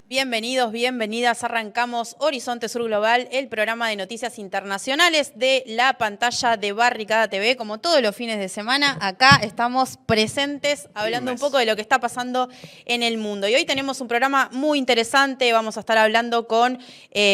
Bienvenidos, bienvenidas. Arrancamos Horizonte Sur Global, el programa de noticias internacionales de la pantalla de Barricada TV. Como todos los fines de semana, acá estamos presentes hablando un poco de lo que está pasando en el mundo. Y hoy tenemos un programa muy interesante. Vamos a estar hablando con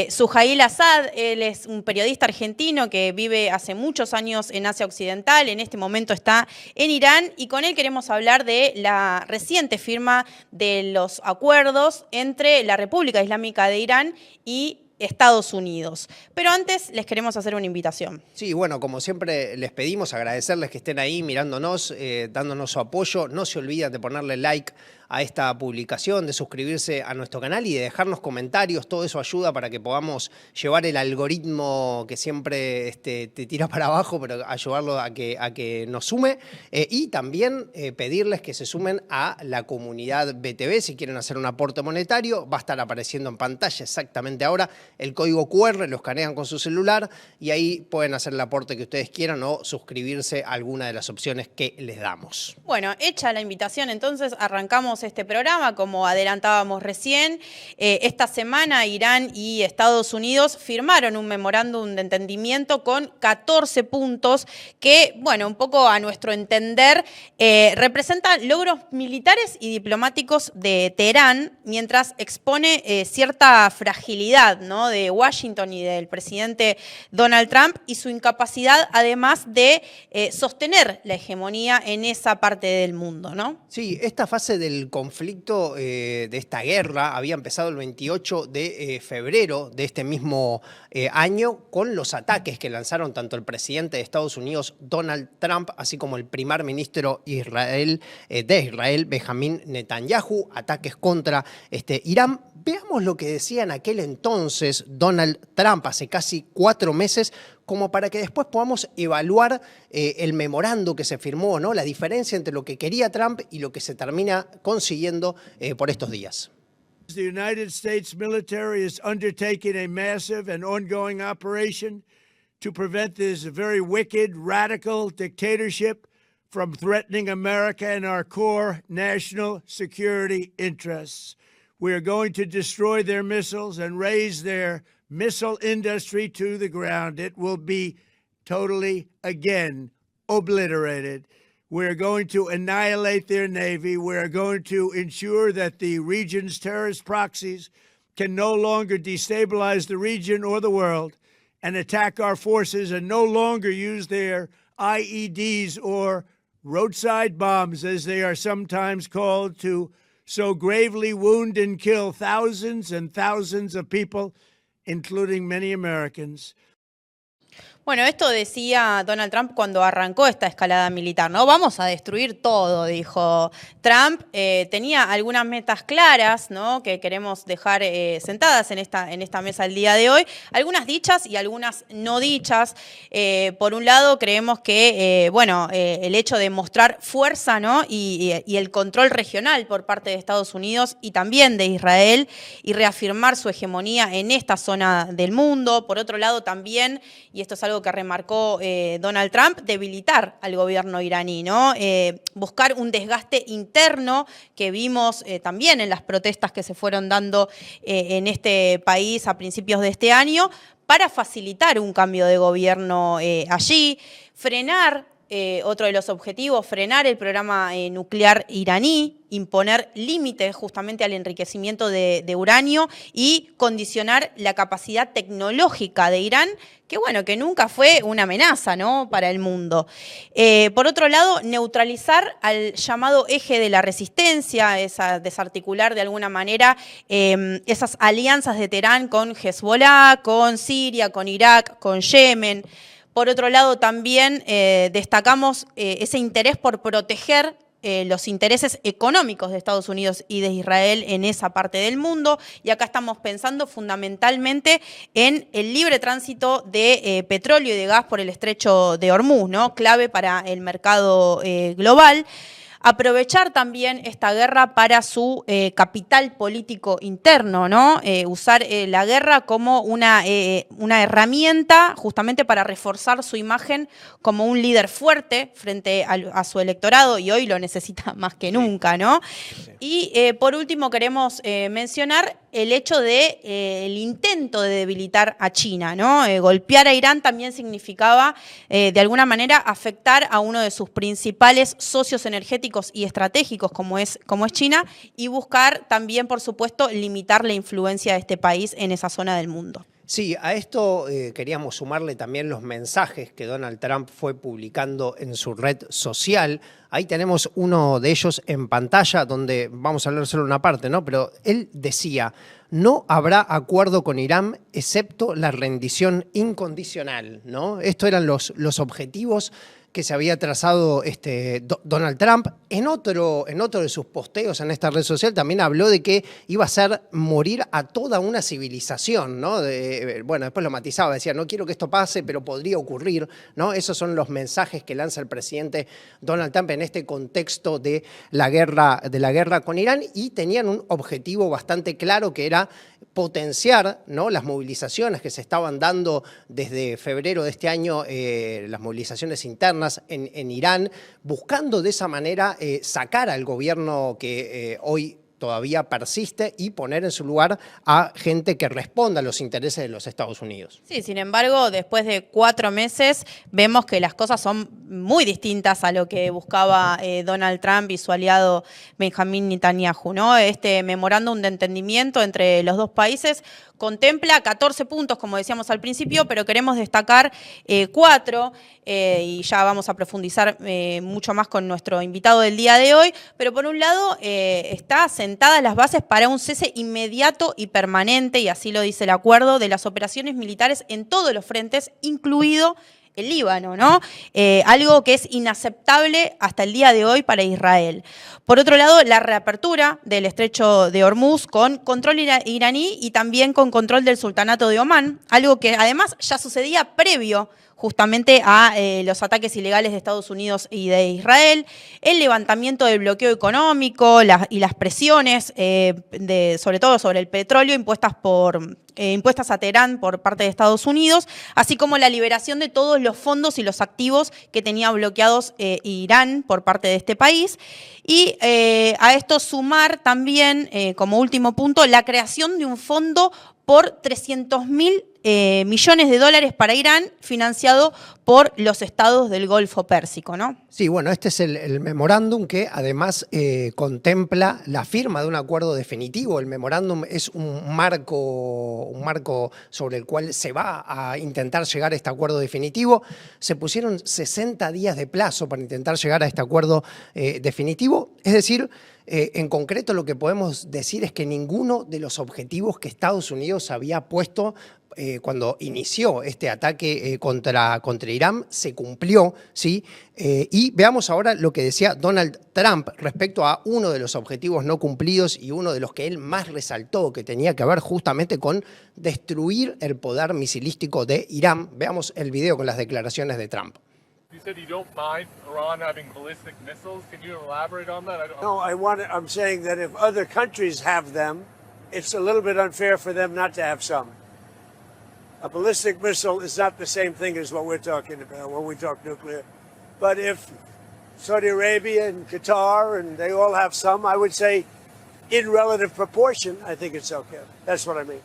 Suhail Asad. Él es un periodista argentino que vive hace muchos años en Asia Occidental. En este momento está en Irán y con él queremos hablar de la reciente firma de los acuerdos entre la República Islámica de Irán y Estados Unidos. Pero antes les queremos hacer una invitación. Sí, bueno, como siempre les pedimos agradecerles que estén ahí mirándonos, dándonos su apoyo. No se olviden de ponerle like a esta publicación, de suscribirse a nuestro canal y de dejarnos comentarios. Todo eso ayuda para que podamos llevar el algoritmo que siempre te tira para abajo, pero ayudarlo a que nos sume. Y también pedirles que se sumen a la comunidad BTV si quieren hacer un aporte monetario. Va a estar apareciendo en pantalla exactamente ahora el código QR, lo escanean con su celular y ahí pueden hacer el aporte que ustedes quieran o suscribirse a alguna de las opciones que les damos. Bueno, hecha la invitación, entonces arrancamos este programa, como adelantábamos recién. Esta semana Irán y Estados Unidos firmaron un memorándum de entendimiento con 14 puntos que, bueno, un poco a nuestro entender, representan logros militares y diplomáticos de Teherán, mientras expone cierta fragilidad, ¿no?, de Washington y del presidente Donald Trump y su incapacidad, además, de sostener la hegemonía en esa parte del mundo, ¿no? Sí, esta fase del conflicto, de esta guerra, había empezado el 28 de febrero de este mismo año con los ataques que lanzaron tanto el presidente de Estados Unidos, Donald Trump, así como el primer ministro de Israel, Benjamín Netanyahu, ataques contra Irán. Veamos lo que decía en aquel entonces Donald Trump, hace casi 4 meses, como para que después podamos evaluar el memorando que se firmó, ¿no? La diferencia entre lo que quería Trump y lo que se termina consiguiendo por estos días. The United States military is undertaking a massive and ongoing operation to prevent this very wicked, radical dictatorship from threatening America and our core national security interests. We are going to destroy their missiles and raise their missile industry to the ground. It will be totally, again, obliterated. We're going to annihilate their Navy. We're going to ensure that the region's terrorist proxies can no longer destabilize the region or the world and attack our forces and no longer use their IEDs or roadside bombs, as they are sometimes called, to so gravely wound and kill thousands and thousands of people, including many Americans. Bueno, esto decía Donald Trump cuando arrancó esta escalada militar, ¿no? Vamos a destruir todo, dijo Trump. Tenía algunas metas claras, ¿no?, que queremos dejar sentadas en esta mesa el día de hoy. Algunas dichas y algunas no dichas. Por un lado, creemos que, el hecho de mostrar fuerza, ¿no?, y el control regional por parte de Estados Unidos y también de Israel y reafirmar su hegemonía en esta zona del mundo. Por otro lado, también, y esto es algo que remarcó Donald Trump, debilitar al gobierno iraní, ¿no? Buscar un desgaste interno que vimos también en las protestas que se fueron dando en este país a principios de este año para facilitar un cambio de gobierno allí, frenar. Otro de los objetivos, frenar el programa nuclear iraní, imponer límites justamente al enriquecimiento de uranio y condicionar la capacidad tecnológica de Irán, que nunca fue una amenaza, ¿no?, para el mundo. Por otro lado, neutralizar al llamado eje de la resistencia, desarticular de alguna manera esas alianzas de Teherán con Hezbollah, con Siria, con Irak, con Yemen. Por otro lado, también destacamos ese interés por proteger los intereses económicos de Estados Unidos y de Israel en esa parte del mundo. Y acá estamos pensando fundamentalmente en el libre tránsito de petróleo y de gas por el estrecho de Hormuz, ¿no?, clave para el mercado global. Aprovechar también esta guerra para su capital político interno, ¿no? Usar la guerra como una herramienta justamente para reforzar su imagen como un líder fuerte frente a su electorado, y hoy lo necesita más que nunca, ¿no? Sí. Y por último queremos mencionar el hecho de el intento de debilitar a China, ¿no? Golpear a Irán también significaba, de alguna manera, afectar a uno de sus principales socios energéticos y estratégicos, como es China, y buscar también, por supuesto, limitar la influencia de este país en esa zona del mundo. Sí, a esto queríamos sumarle también los mensajes que Donald Trump fue publicando en su red social. Ahí tenemos uno de ellos en pantalla, donde vamos a hablar solo una parte, ¿no? Pero él decía: no habrá acuerdo con Irán excepto la rendición incondicional, ¿no? Estos eran los objetivos que se había trazado Donald Trump. En otro de sus posteos en esta red social también habló de que iba a hacer morir a toda una civilización, ¿no? Bueno, después lo matizaba, decía: no quiero que esto pase, pero podría ocurrir, ¿no? Esos son los mensajes que lanza el presidente Donald Trump en este contexto de la guerra con Irán, y tenían un objetivo bastante claro, que era potenciar, ¿no?, las movilizaciones que se estaban dando desde febrero de este año, las movilizaciones internas en Irán, buscando de esa manera sacar al gobierno que hoy todavía persiste y poner en su lugar a gente que responda a los intereses de los Estados Unidos. Sí, sin embargo, después de 4 meses vemos que las cosas son muy distintas a lo que buscaba Donald Trump y su aliado Benjamin Netanyahu, ¿no? Este memorándum de entendimiento entre los dos países contempla 14 puntos, como decíamos al principio, pero queremos destacar 4, y ya vamos a profundizar mucho más con nuestro invitado del día de hoy. Pero por un lado, está sentadas las bases para un cese inmediato y permanente, y así lo dice el acuerdo, de las operaciones militares en todos los frentes, incluido el Líbano, ¿no? Algo que es inaceptable hasta el día de hoy para Israel. Por otro lado, la reapertura del estrecho de Hormuz con control iraní y también con control del sultanato de Omán, algo que además ya sucedía previo justamente a los ataques ilegales de Estados Unidos y de Israel, el levantamiento del bloqueo económico y las presiones, sobre todo sobre el petróleo, impuestas a Teherán por parte de Estados Unidos, así como la liberación de todos los fondos y los activos que tenía bloqueados Irán por parte de este país. Y a esto sumar también, como último punto, la creación de un fondo por 300.000 millones de dólares para Irán, financiado por los estados del Golfo Pérsico, ¿no? Sí, bueno, este es el memorándum, que además contempla la firma de un acuerdo definitivo. El memorándum es un marco sobre el cual se va a intentar llegar a este acuerdo definitivo. Se pusieron 60 días de plazo para intentar llegar a este acuerdo definitivo. Es decir, en concreto, lo que podemos decir es que ninguno de los objetivos que Estados Unidos había puesto cuando inició este ataque contra Irán se cumplió, ¿sí? Y veamos ahora lo que decía Donald Trump respecto a uno de los objetivos no cumplidos y uno de los que él más resaltó, que tenía que ver justamente con destruir el poder misilístico de Irán. Veamos el video con las declaraciones de Trump. You said you don't mind Iran having ballistic missiles. Can you elaborate on that? No, I'm saying that if other countries have them, it's a little bit unfair for them not to have some. A ballistic missile is not the same thing as what we're talking about when we talk nuclear. But if Saudi Arabia and Qatar and they all have some, I would say in relative proportion, I think it's okay. That's what I mean.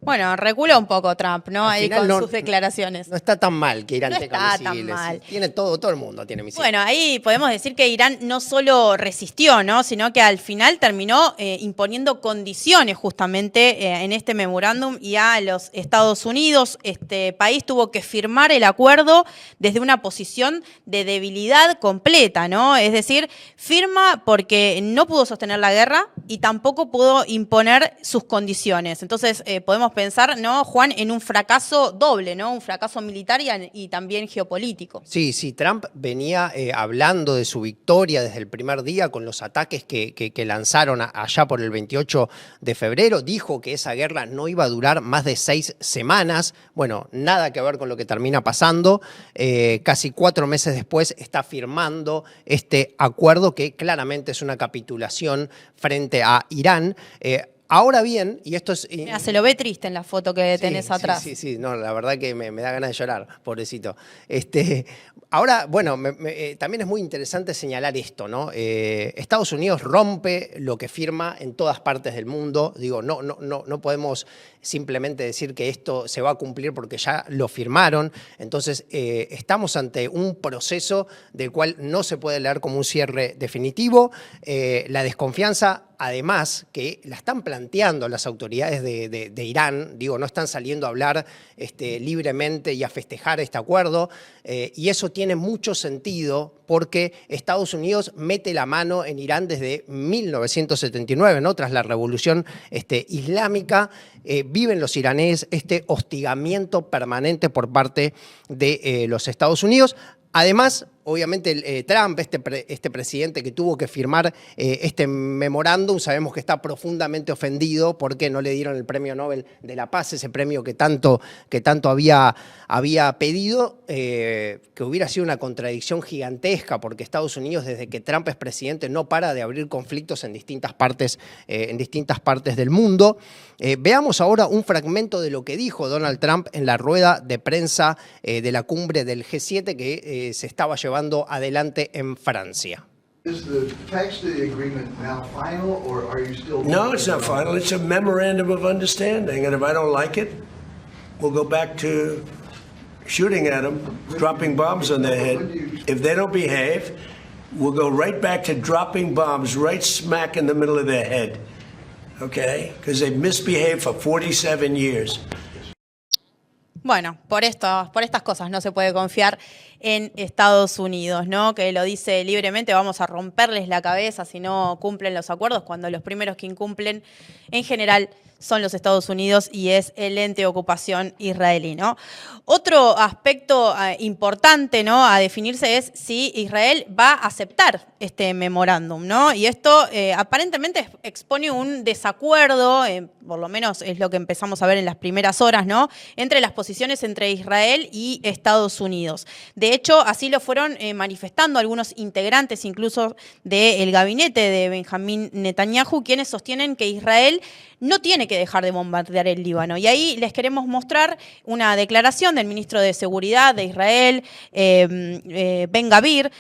Bueno, recula un poco Trump, ¿no? Ahí con sus declaraciones. No está tan mal que Irán tenga misiles. No está tan mal. Tiene todo el mundo tiene misiles. Bueno, ahí podemos decir que Irán no solo resistió, ¿no?, sino que al final terminó imponiendo condiciones justamente en este memorándum, y a los Estados Unidos. Este país tuvo que firmar el acuerdo desde una posición de debilidad completa, ¿no? Es decir, firma porque no pudo sostener la guerra y tampoco pudo imponer sus condiciones. Entonces, podemos pensar, ¿no, Juan, en un fracaso doble, ¿no? Un fracaso militar y también geopolítico. Sí, Trump venía hablando de su victoria desde el primer día con los ataques que lanzaron allá por el 28 de febrero. Dijo que esa guerra no iba a durar más de 6 semanas. Bueno, nada que ver con lo que termina pasando. Casi 4 meses después está firmando este acuerdo que claramente es una capitulación frente a Irán. Ahora bien, y esto es... Mira, se lo ve triste en la foto que tenés atrás. Sí, no, la verdad que me da ganas de llorar, pobrecito. Ahora, bueno, también es muy interesante señalar esto, ¿no? Estados Unidos rompe lo que firma en todas partes del mundo. Digo, no podemos simplemente decir que esto se va a cumplir porque ya lo firmaron. Entonces, estamos ante un proceso del cual no se puede leer como un cierre definitivo. La desconfianza, además, que la están planteando las autoridades de Irán, digo, no están saliendo a hablar libremente y a festejar este acuerdo, y eso tiene mucho sentido porque Estados Unidos mete la mano en Irán desde 1979, ¿no? Tras la revolución islámica, viven los iraníes este hostigamiento permanente por parte de los Estados Unidos. Además, obviamente Trump, este presidente que tuvo que firmar este memorándum, sabemos que está profundamente ofendido porque no le dieron el Premio Nobel de la Paz, ese premio que tanto había pedido, que hubiera sido una contradicción gigantesca porque Estados Unidos, desde que Trump es presidente, no para de abrir conflictos en distintas partes del mundo. Veamos ahora un fragmento de lo que dijo Donald Trump en la rueda de prensa de la cumbre del G7 que se estaba llevando adelante en Francia. Is the text of the agreement now final, or are you still... No, it's not final. It's a memorandum of understanding, and if I don't like it, we'll go back to shooting at them, dropping bombs on their head. If they don't behave, we'll go right back to dropping bombs right smack in the middle of their head, okay? Because they've misbehaved for 47 years. Bueno, por estas cosas no se puede confiar en Estados Unidos, ¿no? Que lo dice libremente, vamos a romperles la cabeza si no cumplen los acuerdos, cuando los primeros que incumplen en general son los Estados Unidos y es el ente de ocupación israelí, ¿no? Otro aspecto importante, ¿no?, a definirse es si Israel va a aceptar este memorándum, ¿no? Y esto aparentemente expone un desacuerdo, por lo menos es lo que empezamos a ver en las primeras horas, ¿no?, entre las posiciones entre Israel y Estados Unidos. De hecho, así lo fueron manifestando algunos integrantes incluso del gabinete de Benjamín Netanyahu, quienes sostienen que Israel no tiene que dejar de bombardear el Líbano. Y ahí les queremos mostrar una declaración del ministro de Seguridad de Israel, Ben Gvir.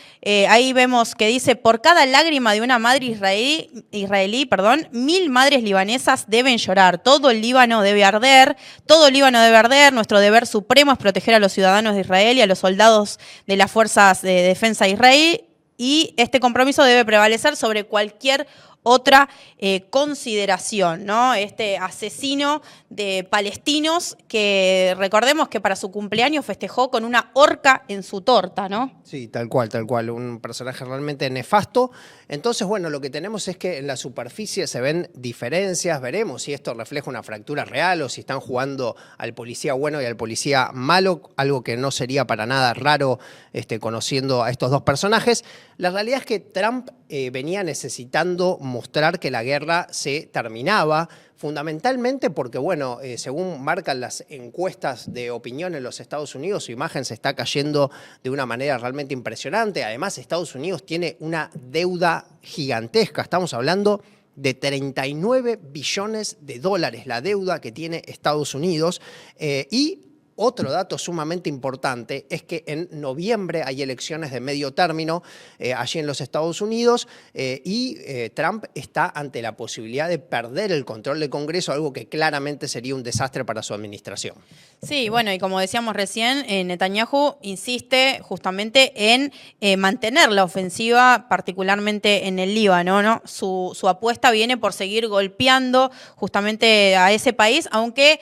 Ahí vemos que dice: por cada lágrima de una madre israelí, 1000 madres libanesas deben llorar. Todo el Líbano debe arder, Nuestro deber supremo es proteger a los ciudadanos de Israel y a los soldados de las fuerzas de defensa de Israel, y este compromiso debe prevalecer sobre cualquier otra consideración, ¿no? Este asesino de palestinos que recordemos que para su cumpleaños festejó con una horca en su torta, ¿no? Sí, tal cual, un personaje realmente nefasto. Entonces, bueno, lo que tenemos es que en la superficie se ven diferencias, veremos si esto refleja una fractura real o si están jugando al policía bueno y al policía malo, algo que no sería para nada raro conociendo a estos dos personajes. La realidad es que Trump venía necesitando mostrar que la guerra se terminaba, fundamentalmente porque, bueno, según marcan las encuestas de opinión en los Estados Unidos, su imagen se está cayendo de una manera realmente impresionante. Además, Estados Unidos tiene una deuda gigantesca. Estamos hablando de 39 billones de dólares, la deuda que tiene Estados Unidos. Y otro dato sumamente importante es que en noviembre hay elecciones de medio término allí en los Estados Unidos y Trump está ante la posibilidad de perder el control del Congreso, algo que claramente sería un desastre para su administración. Sí, bueno, y como decíamos recién, Netanyahu insiste justamente en mantener la ofensiva, particularmente en el Líbano, ¿no? Su apuesta viene por seguir golpeando justamente a ese país, aunque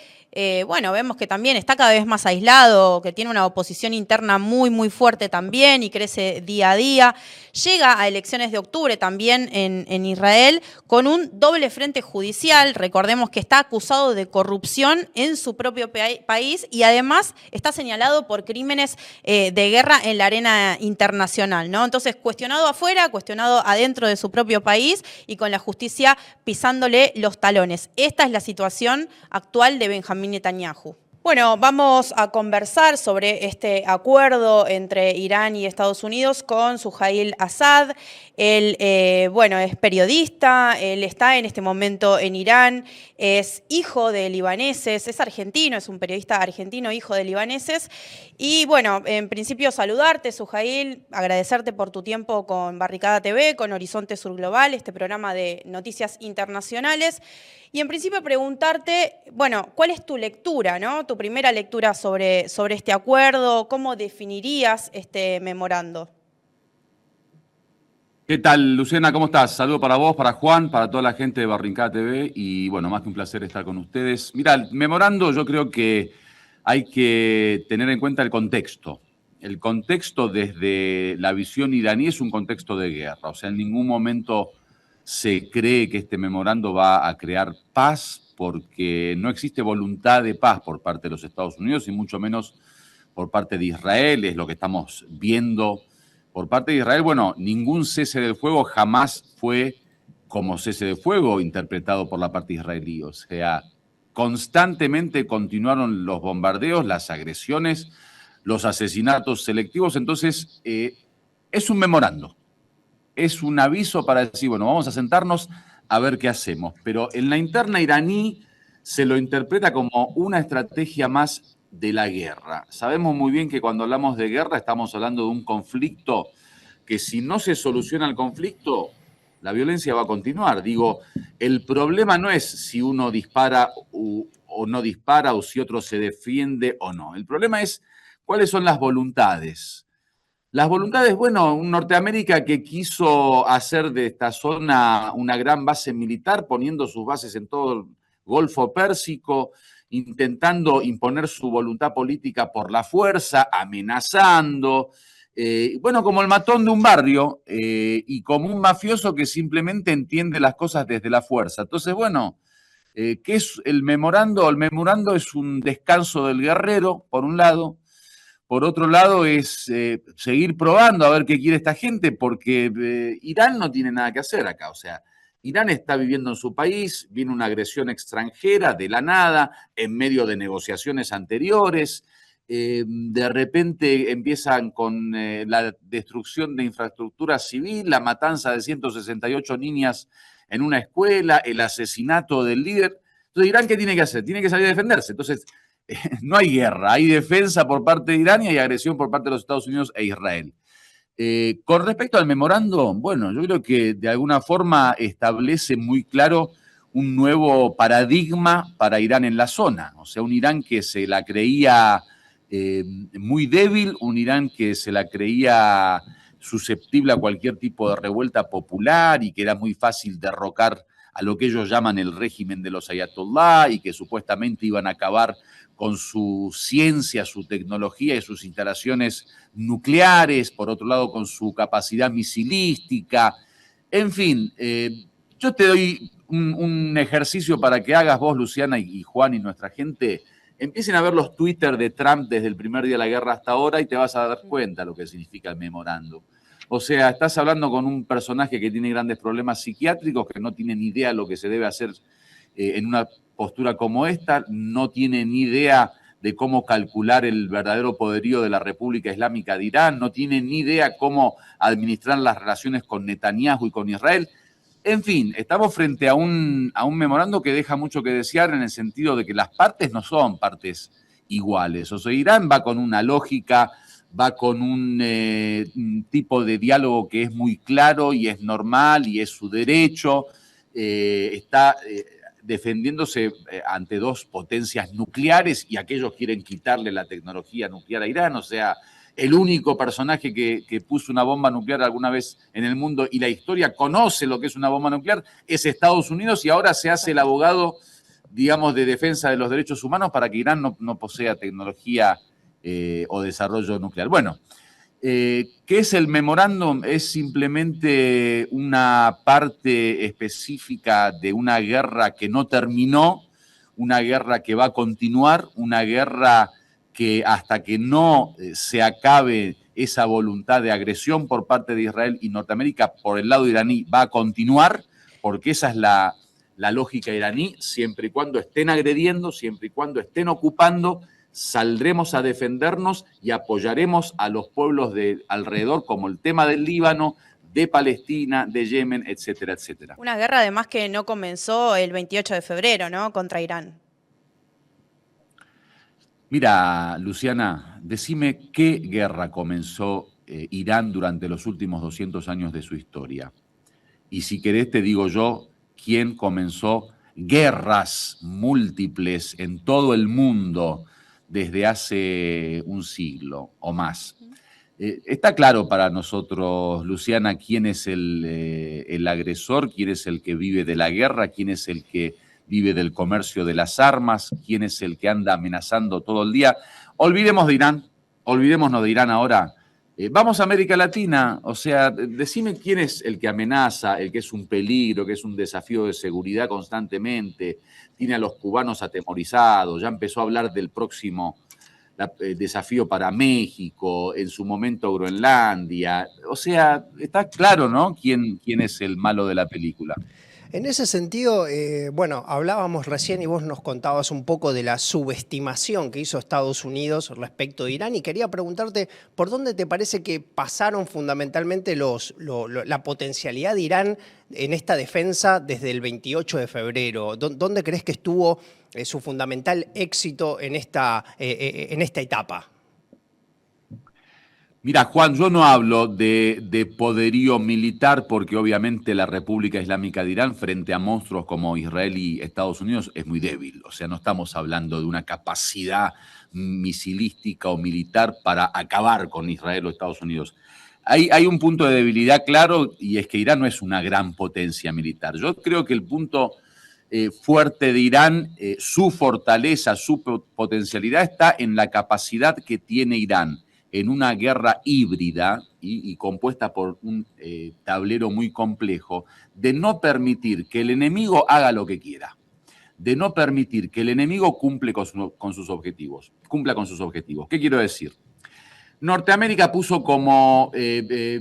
bueno, vemos que también está cada vez más aislado, que tiene una oposición interna muy fuerte también y crece día a día. Llega a elecciones de octubre también en Israel con un doble frente judicial. Recordemos que está acusado de corrupción en su propio país y además está señalado por crímenes de guerra en la arena internacional, ¿no? Entonces, cuestionado afuera, cuestionado adentro de su propio país y con la justicia pisándole los talones. Esta es la situación actual de Benjamín Netanyahu. Bueno, vamos a conversar sobre este acuerdo entre Irán y Estados Unidos con Suhail Assad. Él, bueno, es periodista, él está en este momento en Irán, es hijo de libaneses, es argentino, es un periodista argentino, hijo de libaneses. Y bueno, en principio saludarte, Sujail, agradecerte por tu tiempo con Barricada TV, con Horizonte Sur Global, este programa de noticias internacionales. Y en principio preguntarte, bueno, ¿cuál es tu lectura, ¿no? Tu primera lectura sobre este acuerdo, ¿cómo definirías este memorando? ¿Qué tal, Luciana? ¿Cómo estás? Saludo para vos, para Juan, para toda la gente de Barricada TV y bueno, más que un placer estar con ustedes. Mira, el memorando yo creo que hay que tener en cuenta el contexto. El contexto desde la visión iraní es un contexto de guerra, o sea, en ningún momento se cree que este memorando va a crear paz porque no existe voluntad de paz por parte de los Estados Unidos y mucho menos por parte de Israel, es lo que estamos viendo. Por parte de Israel, bueno, ningún cese del fuego jamás fue como cese de fuego interpretado por la parte israelí. O sea, constantemente continuaron los bombardeos, las agresiones, los asesinatos selectivos. Entonces, es un memorando. Es un aviso para decir, bueno, vamos a sentarnos a ver qué hacemos. Pero en la interna iraní se lo interpreta como una estrategia más de la guerra. Sabemos muy bien que cuando hablamos de guerra estamos hablando de un conflicto que si no se soluciona el conflicto, la violencia va a continuar. Digo, el problema no es si uno dispara o no dispara o si otro se defiende o no. El problema es cuáles son las voluntades. Las voluntades, bueno, Norteamérica que quiso hacer de esta zona una gran base militar, poniendo sus bases en todo el Golfo Pérsico, intentando imponer su voluntad política por la fuerza, amenazando, bueno, como el matón de un barrio y como un mafioso que simplemente entiende las cosas desde la fuerza. Entonces, bueno, ¿qué es el memorando? El memorando es un descanso del guerrero, por un lado. Por otro lado, es seguir probando a ver qué quiere esta gente, porque Irán no tiene nada que hacer acá. O sea, Irán está viviendo en su país, viene una agresión extranjera de la nada, en medio de negociaciones anteriores. De repente empiezan con la destrucción de infraestructura civil, la matanza de 168 niñas en una escuela, el asesinato del líder. Entonces, Irán, ¿qué tiene que hacer? Tiene que salir a defenderse. Entonces, no hay guerra, hay defensa por parte de Irán y hay agresión por parte de los Estados Unidos e Israel. Con respecto al memorando, bueno, yo creo que de alguna forma establece muy claro un nuevo paradigma para Irán en la zona. O sea, un Irán que se la creía muy débil, un Irán que se la creía susceptible a cualquier tipo de revuelta popular y que era muy fácil derrocar a lo que ellos llaman el régimen de los ayatollah y que supuestamente iban a acabar con su ciencia, su tecnología y sus instalaciones nucleares, por otro lado con su capacidad misilística. En fin, yo te doy un ejercicio para que hagas vos, Luciana, y Juan y nuestra gente, empiecen a ver los Twitter de Trump desde el primer día de la guerra hasta ahora y te vas a dar cuenta lo que significa el memorando. O sea, estás hablando con un personaje que tiene grandes problemas psiquiátricos, que no tiene ni idea de lo que se debe hacer en una postura como esta, no tiene ni idea de cómo calcular el verdadero poderío de la República Islámica de Irán, no tiene ni idea cómo administrar las relaciones con Netanyahu y con Israel. En fin, estamos frente a un memorando que deja mucho que desear en el sentido de que las partes no son partes iguales. O sea, Irán va con una lógica, va con un tipo de diálogo que es muy claro y es normal y es su derecho, está defendiéndose ante dos potencias nucleares y aquellos quieren quitarle la tecnología nuclear a Irán. O sea, el único personaje que puso una bomba nuclear alguna vez en el mundo y la historia conoce lo que es una bomba nuclear es Estados Unidos y ahora se hace el abogado, digamos, de defensa de los derechos humanos para que Irán no posea tecnología o desarrollo nuclear. Bueno, ¿qué es el memorándum? Es simplemente una parte específica de una guerra que no terminó, una guerra que va a continuar, una guerra que hasta que no se acabe esa voluntad de agresión por parte de Israel y Norteamérica por el lado iraní va a continuar, porque esa es la lógica iraní, siempre y cuando estén agrediendo, siempre y cuando estén ocupando, saldremos a defendernos y apoyaremos a los pueblos de alrededor, como el tema del Líbano, de Palestina, de Yemen, etcétera, etcétera. Una guerra además que no comenzó el 28 de febrero, ¿no? Contra Irán. Mira, Luciana, decime qué guerra comenzó Irán durante los últimos 200 años de su historia. Y si querés te digo yo quién comenzó guerras múltiples en todo el mundo desde hace un siglo o más. Está claro para nosotros, Luciana, quién es el agresor, quién es el que vive de la guerra, quién es el que vive del comercio de las armas, quién es el que anda amenazando todo el día. Olvidémonos de Irán ahora. Vamos a América Latina, o sea, decime quién es el que amenaza, el que es un peligro, que es un desafío de seguridad constantemente, tiene a los cubanos atemorizados, ya empezó a hablar del próximo desafío para México, en su momento Groenlandia. O sea, está claro, ¿no? ¿Quién es el malo de la película? En ese sentido, bueno, hablábamos recién y vos nos contabas un poco de la subestimación que hizo Estados Unidos respecto de Irán y quería preguntarte por dónde te parece que pasaron fundamentalmente la potencialidad de Irán en esta defensa desde el 28 de febrero. ¿Dónde crees que estuvo su fundamental éxito en esta etapa? Mira, Juan, yo no hablo de poderío militar porque obviamente la República Islámica de Irán frente a monstruos como Israel y Estados Unidos es muy débil. O sea, no estamos hablando de una capacidad misilística o militar para acabar con Israel o Estados Unidos. Hay un punto de debilidad claro y es que Irán no es una gran potencia militar. Yo creo que el punto fuerte de Irán, su fortaleza, su potencialidad está en la capacidad que tiene Irán en una guerra híbrida y compuesta por un tablero muy complejo, de no permitir que el enemigo haga lo que quiera, de no permitir que el enemigo cumpla con sus objetivos. ¿Qué quiero decir? Norteamérica puso como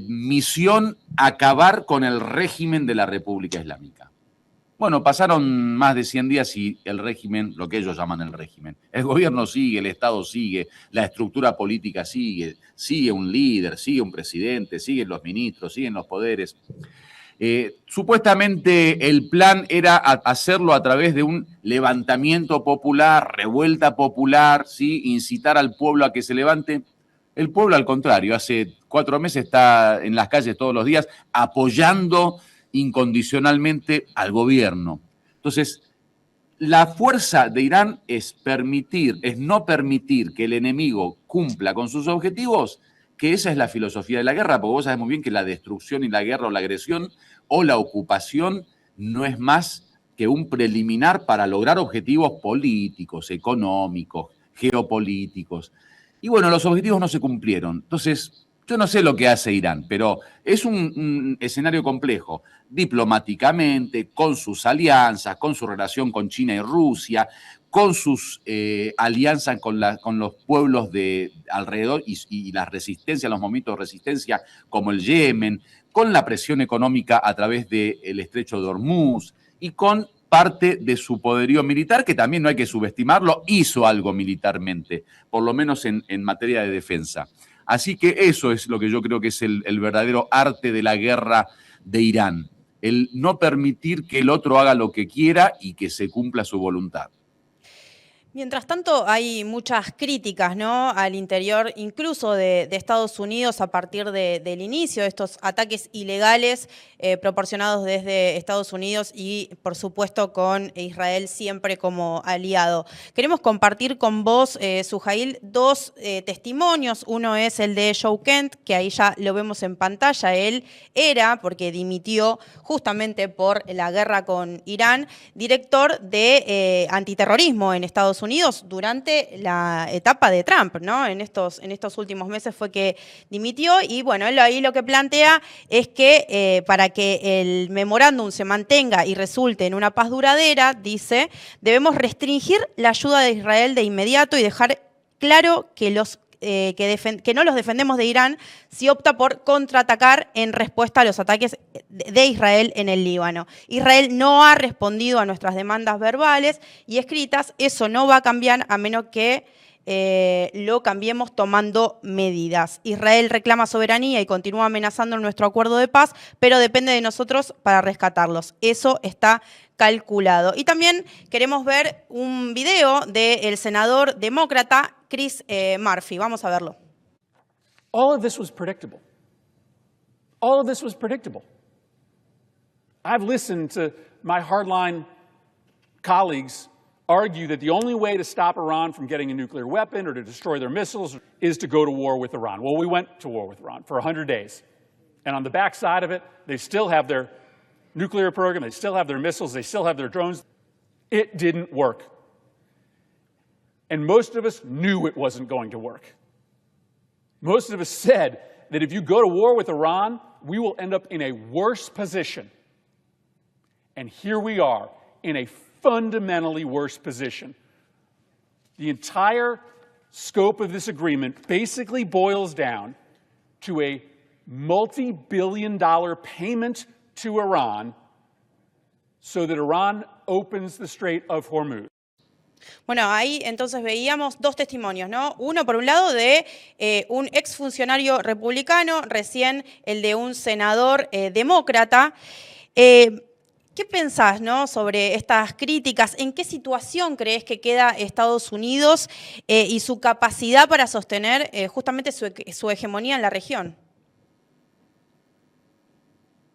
misión acabar con el régimen de la República Islámica. Bueno, pasaron más de 100 días y el régimen, lo que ellos llaman el régimen, el gobierno sigue, el Estado sigue, la estructura política sigue un líder, sigue un presidente, siguen los ministros, siguen los poderes. Supuestamente el plan era hacerlo a través de un levantamiento popular, revuelta popular, ¿sí? Incitar al pueblo a que se levante. El pueblo, al contrario, hace 4 meses está en las calles todos los días apoyando incondicionalmente al gobierno. Entonces, la fuerza de Irán es no permitir que el enemigo cumpla con sus objetivos, que esa es la filosofía de la guerra, porque vos sabés muy bien que la destrucción y la guerra o la agresión o la ocupación no es más que un preliminar para lograr objetivos políticos, económicos, geopolíticos. Y bueno, los objetivos no se cumplieron. Entonces, yo no sé lo que hace Irán, pero es un escenario complejo, diplomáticamente, con sus alianzas, con su relación con China y Rusia, con sus alianzas con los pueblos de alrededor y las resistencias, los movimientos de resistencia como el Yemen, con la presión económica a través del estrecho de Hormuz y con parte de su poderío militar, que también no hay que subestimarlo, hizo algo militarmente, por lo menos en materia de defensa. Así que eso es lo que yo creo que es el verdadero arte de la guerra de Irán, el no permitir que el otro haga lo que quiera y que se cumpla su voluntad. Mientras tanto, hay muchas críticas, ¿no?, al interior, incluso de Estados Unidos, a partir del inicio de estos ataques ilegales proporcionados desde Estados Unidos y, por supuesto, con Israel siempre como aliado. Queremos compartir con vos, Suhail, 2 testimonios. Uno es el de Joe Kent, que ahí ya lo vemos en pantalla. Él era, porque dimitió justamente por la guerra con Irán, director de antiterrorismo en Estados Unidos durante la etapa de Trump, ¿no? En estos últimos meses fue que dimitió y bueno, él ahí lo que plantea es que para que el memorándum se mantenga y resulte en una paz duradera, dice, debemos restringir la ayuda de Israel de inmediato y dejar claro que no los defendemos de Irán si opta por contraatacar en respuesta a los ataques de Israel en el Líbano. Israel no ha respondido a nuestras demandas verbales y escritas. Eso no va a cambiar a menos que lo cambiemos tomando medidas. Israel reclama soberanía y continúa amenazando nuestro acuerdo de paz, pero depende de nosotros para rescatarlos. Eso está calculado. Y también queremos ver un video del senador demócrata Chris Murphy. Vamos a verlo. All of this was predictable. All of this was predictable. I've listened to my hardline colleagues argue that the only way to stop Iran from getting a nuclear weapon or to destroy their missiles is to go to war with Iran. Well, we went to war with Iran for 100 days. And on the backside of it, they still have their nuclear program, they still have their missiles, they still have their drones. It didn't work. And most of us knew it wasn't going to work. Most of us said that if you go to war with Iran, we will end up in a worse position. And here we are in a fundamentally worse position. The entire scope of this agreement basically boils down to a multi-billion-dollar payment to Iran so that Iran opens the Strait of Hormuz. Bueno, ahí entonces veíamos dos testimonios, ¿no? Uno, por un lado, de un exfuncionario republicano, recién el de un senador demócrata. ¿Qué pensás, no, sobre estas críticas? ¿En qué situación crees que queda Estados Unidos y su capacidad para sostener justamente su hegemonía en la región?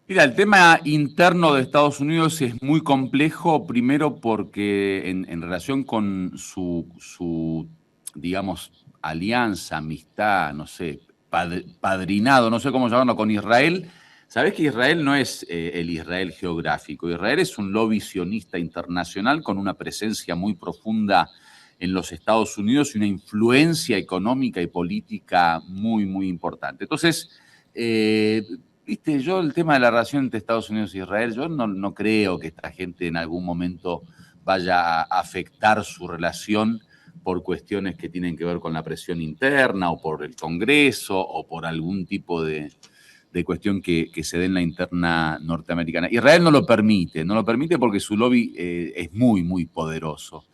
Mira, el tema interno de Estados Unidos es muy complejo, primero porque en relación con su, digamos, alianza, amistad, no sé, padrinado, no sé cómo llamarlo, con Israel. Sabés que Israel no es el Israel geográfico. Israel es un lobby sionista internacional con una presencia muy profunda en los Estados Unidos y una influencia económica y política muy, muy importante. Entonces, viste, yo el tema de la relación entre Estados Unidos e Israel, yo no creo que esta gente en algún momento vaya a afectar su relación por cuestiones que tienen que ver con la presión interna o por el Congreso o por algún tipo de cuestión que se dé en la interna norteamericana. Israel no lo permite porque su lobby es muy, muy poderoso.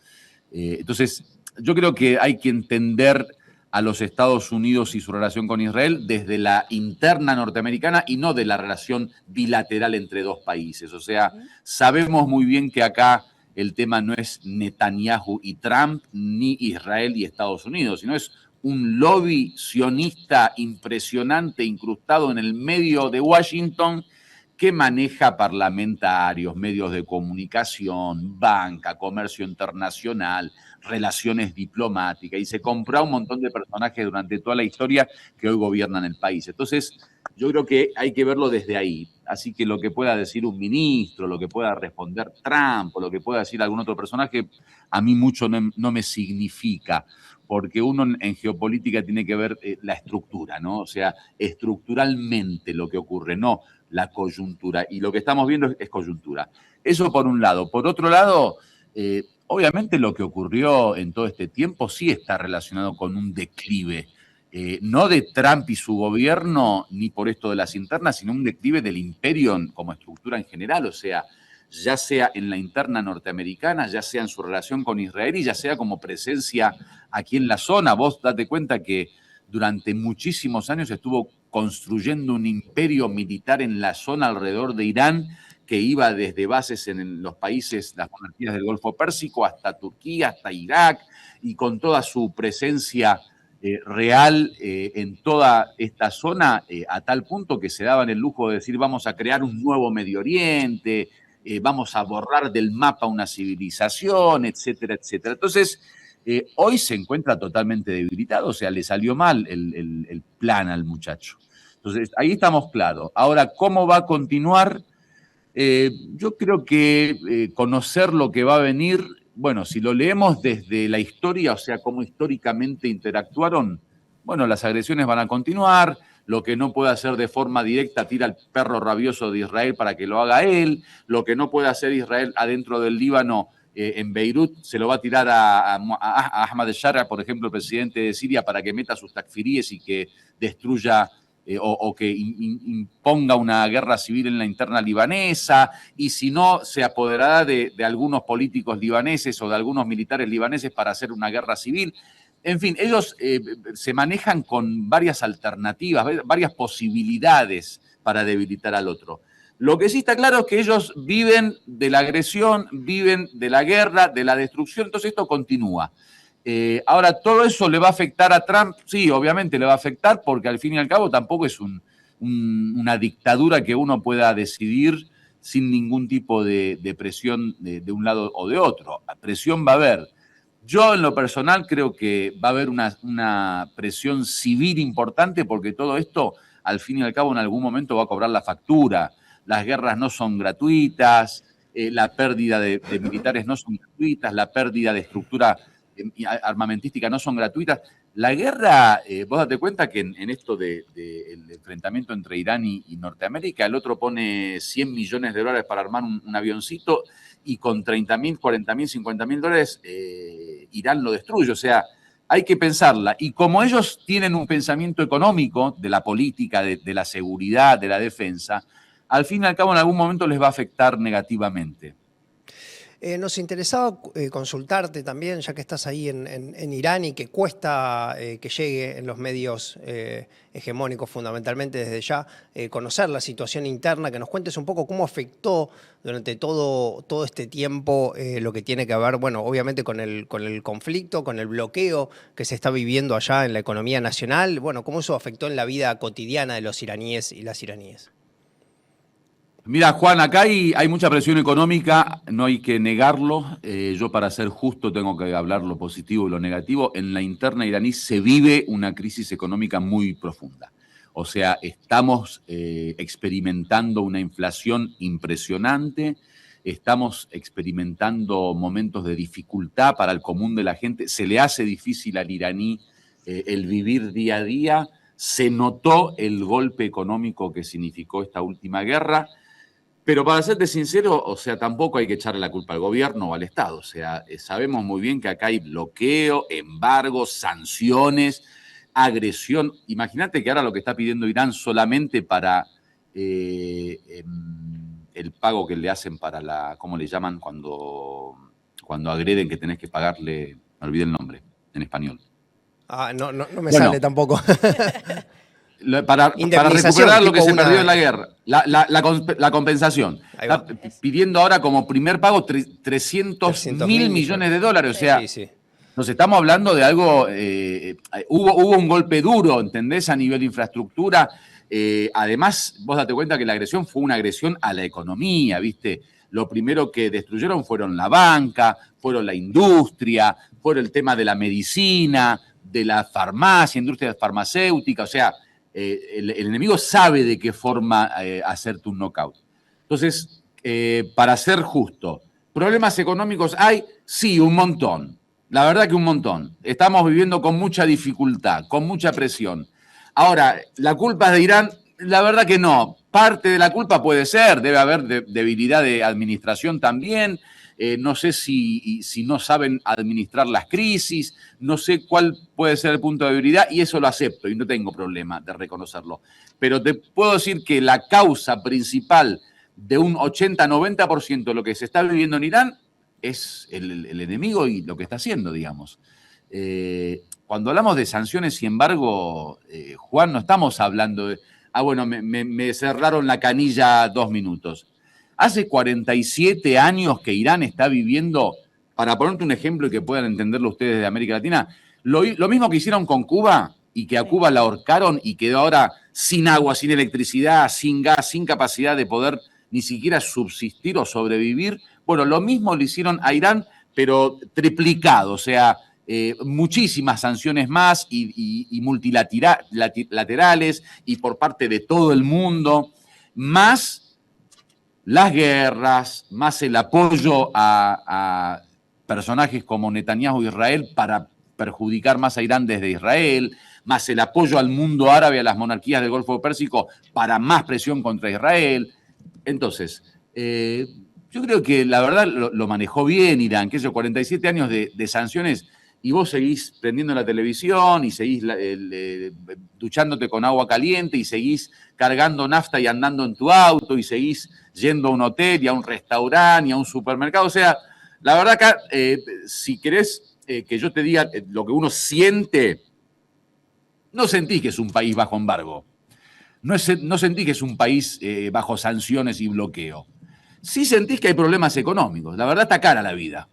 Entonces, yo creo que hay que entender a los Estados Unidos y su relación con Israel desde la interna norteamericana y no de la relación bilateral entre dos países. O sea, sabemos muy bien que acá el tema no es Netanyahu y Trump, ni Israel y Estados Unidos, sino es un lobby sionista impresionante incrustado en el medio de Washington que maneja parlamentarios, medios de comunicación, banca, comercio internacional, relaciones diplomáticas, y se compró a un montón de personajes durante toda la historia que hoy gobiernan el país. Entonces, yo creo que hay que verlo desde ahí. Así que lo que pueda decir un ministro, lo que pueda responder Trump, o lo que pueda decir algún otro personaje, a mí mucho no me significa, porque uno en geopolítica tiene que ver la estructura, ¿no? O sea, estructuralmente lo que ocurre, no la coyuntura. Y lo que estamos viendo es coyuntura. Eso por un lado. Por otro lado, obviamente lo que ocurrió en todo este tiempo sí está relacionado con un declive, no de Trump y su gobierno, ni por esto de las internas, sino un declive del imperio como estructura en general, o sea, ya sea en la interna norteamericana, ya sea en su relación con Israel y ya sea como presencia aquí en la zona. Vos date cuenta que durante muchísimos años estuvo construyendo un imperio militar en la zona alrededor de Irán, que iba desde bases en los países, las monarquías del Golfo Pérsico, hasta Turquía, hasta Irak, y con toda su presencia real en toda esta zona, a tal punto que se daban el lujo de decir vamos a crear un nuevo Medio Oriente, vamos a borrar del mapa una civilización, etcétera, etcétera. Entonces, hoy se encuentra totalmente debilitado, o sea, le salió mal el plan al muchacho. Entonces, ahí estamos claros. Ahora, ¿cómo va a continuar? Yo creo que conocer lo que va a venir, bueno, si lo leemos desde la historia, o sea, cómo históricamente interactuaron, bueno, las agresiones van a continuar. Lo que no puede hacer de forma directa tira al perro rabioso de Israel para que lo haga él. Lo que no puede hacer Israel adentro del Líbano, en Beirut, se lo va a tirar a Ahmad al-Shara, por ejemplo, el presidente de Siria, para que meta sus takfiríes y que destruya o que imponga una guerra civil en la interna libanesa. Y si no, se apoderará de algunos políticos libaneses o de algunos militares libaneses para hacer una guerra civil. en fin, ellos se manejan con varias alternativas, varias posibilidades para debilitar al otro. Lo que sí está claro es que ellos viven de la agresión, viven de la guerra, de la destrucción, entonces esto continúa. Ahora, ¿todo eso le va a afectar a Trump? Sí, obviamente le va a afectar porque al fin y al cabo tampoco es una dictadura que uno pueda decidir sin ningún tipo de presión de un lado o de otro. Presión va a haber. Yo en lo personal creo que va a haber una presión civil importante porque todo esto al fin y al cabo en algún momento va a cobrar la factura. Las guerras no son gratuitas, la pérdida de militares no son gratuitas, la pérdida de estructura armamentística no son gratuitas. La guerra, vos date cuenta que en esto del enfrentamiento entre Irán y Norteamérica, el otro pone $100 millones para armar un avioncito y con $30.000, $40.000, $50.000 Irán lo destruye. O sea, hay que pensarla. Y como ellos tienen un pensamiento económico de la política, de la seguridad, de la defensa, al fin y al cabo en algún momento les va a afectar negativamente. Nos interesaba consultarte también, ya que estás ahí en Irán y que cuesta que llegue en los medios hegemónicos fundamentalmente desde ya, conocer la situación interna, que nos cuentes un poco cómo afectó durante todo este tiempo lo que tiene que ver, bueno, obviamente con el conflicto, con el bloqueo que se está viviendo allá en la economía nacional, bueno, cómo eso afectó en la vida cotidiana de los iraníes y las iraníes. Mira, Juan, acá hay mucha presión económica, no hay que negarlo. Yo, para ser justo, tengo que hablar lo positivo y lo negativo. En la interna iraní se vive una crisis económica muy profunda. O sea, estamos experimentando una inflación impresionante, estamos experimentando momentos de dificultad para el común de la gente. Se le hace difícil al iraní el vivir día a día. Se notó el golpe económico que significó esta última guerra. Pero para serte sincero, o sea, tampoco hay que echarle la culpa al gobierno o al Estado. O sea, sabemos muy bien que acá hay bloqueo, embargos, sanciones, agresión. Imagínate que ahora lo que está pidiendo Irán solamente para el pago que le hacen para la, ¿cómo le llaman? Cuando agreden que tenés que pagarle, me olvidé el nombre en español. No me sale tampoco. Para recuperar lo que se perdió en la guerra, la compensación. Está pidiendo ahora como primer pago 300.000 millones de dólares. O sea, nos estamos hablando de algo, hubo un golpe duro, ¿entendés? A nivel de infraestructura. Además, vos date cuenta que la agresión fue una agresión a la economía, ¿viste? Lo primero que destruyeron fueron la banca, fueron la industria, fue el tema de la medicina, de la farmacia, industria farmacéutica, o sea, el enemigo sabe de qué forma hacerte un knockout. Entonces, para ser justo, ¿problemas económicos hay? Sí, un montón. La verdad que un montón. Estamos viviendo con mucha dificultad, con mucha presión. Ahora, ¿la culpa es de Irán? La verdad que no. Parte de la culpa puede ser, debe haber debilidad de administración también. No sé si no saben administrar las crisis, no sé cuál puede ser el punto de debilidad y eso lo acepto y no tengo problema de reconocerlo. Pero te puedo decir que la causa principal de un 80-90% de lo que se está viviendo en Irán es el enemigo y lo que está haciendo, digamos. Cuando hablamos de sanciones y embargo, Juan, no estamos hablando de, bueno, me cerraron la canilla 2 minutos. Hace 47 años que Irán está viviendo, para ponerte un ejemplo y que puedan entenderlo ustedes de América Latina, lo mismo que hicieron con Cuba y que a Cuba la ahorcaron y quedó ahora sin agua, sin electricidad, sin gas, sin capacidad de poder ni siquiera subsistir o sobrevivir. Bueno, lo mismo le hicieron a Irán, pero triplicado, o sea, muchísimas sanciones más y multilaterales y por parte de todo el mundo, más las guerras, más el apoyo a personajes como Netanyahu e Israel para perjudicar más a Irán desde Israel, más el apoyo al mundo árabe, a las monarquías del Golfo Pérsico para más presión contra Israel. Entonces, yo creo que la verdad lo manejó bien Irán, que esos 47 años de sanciones y vos seguís prendiendo la televisión y seguís duchándote con agua caliente y seguís cargando nafta y andando en tu auto y seguís yendo a un hotel y a un restaurante y a un supermercado. O sea, la verdad que si querés que yo te diga lo que uno siente, no sentís que es un país bajo embargo. No sentís que es un país bajo sanciones y bloqueo. Sí sentís que hay problemas económicos. La verdad está cara la vida.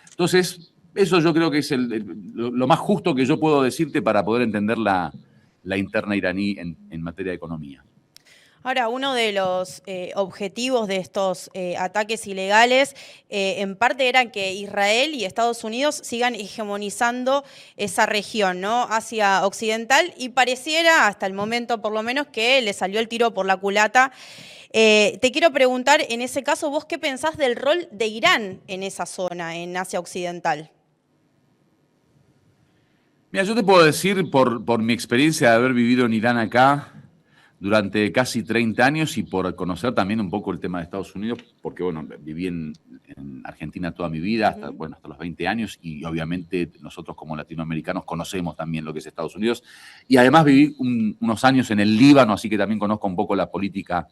Entonces, eso yo creo que es lo más justo que yo puedo decirte para poder entender la interna iraní en materia de economía. Ahora, uno de los objetivos de estos ataques ilegales, en parte era que Israel y Estados Unidos sigan hegemonizando esa región, ¿no? Asia Occidental, y pareciera, hasta el momento por lo menos, que le salió el tiro por la culata. Te quiero preguntar, en ese caso, ¿vos qué pensás del rol de Irán en esa zona, en Asia Occidental? Mira, yo te puedo decir por mi experiencia de haber vivido en Irán acá durante casi 30 años y por conocer también un poco el tema de Estados Unidos, porque bueno, viví en Argentina toda mi vida, hasta los 20 años, y obviamente nosotros como latinoamericanos conocemos también lo que es Estados Unidos, y además viví unos años en el Líbano, así que también conozco un poco la política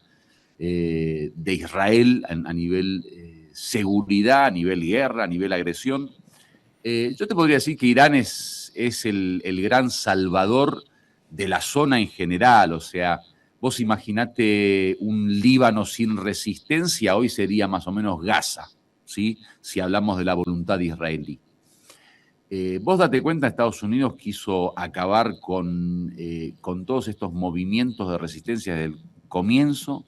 de Israel a nivel seguridad, a nivel guerra, a nivel agresión. Yo te podría decir que Irán es el gran salvador de la zona en general, o sea, vos imaginate un Líbano sin resistencia, hoy sería más o menos Gaza, ¿sí? Si hablamos de la voluntad israelí. Vos date cuenta, Estados Unidos quiso acabar con todos estos movimientos de resistencia desde el comienzo,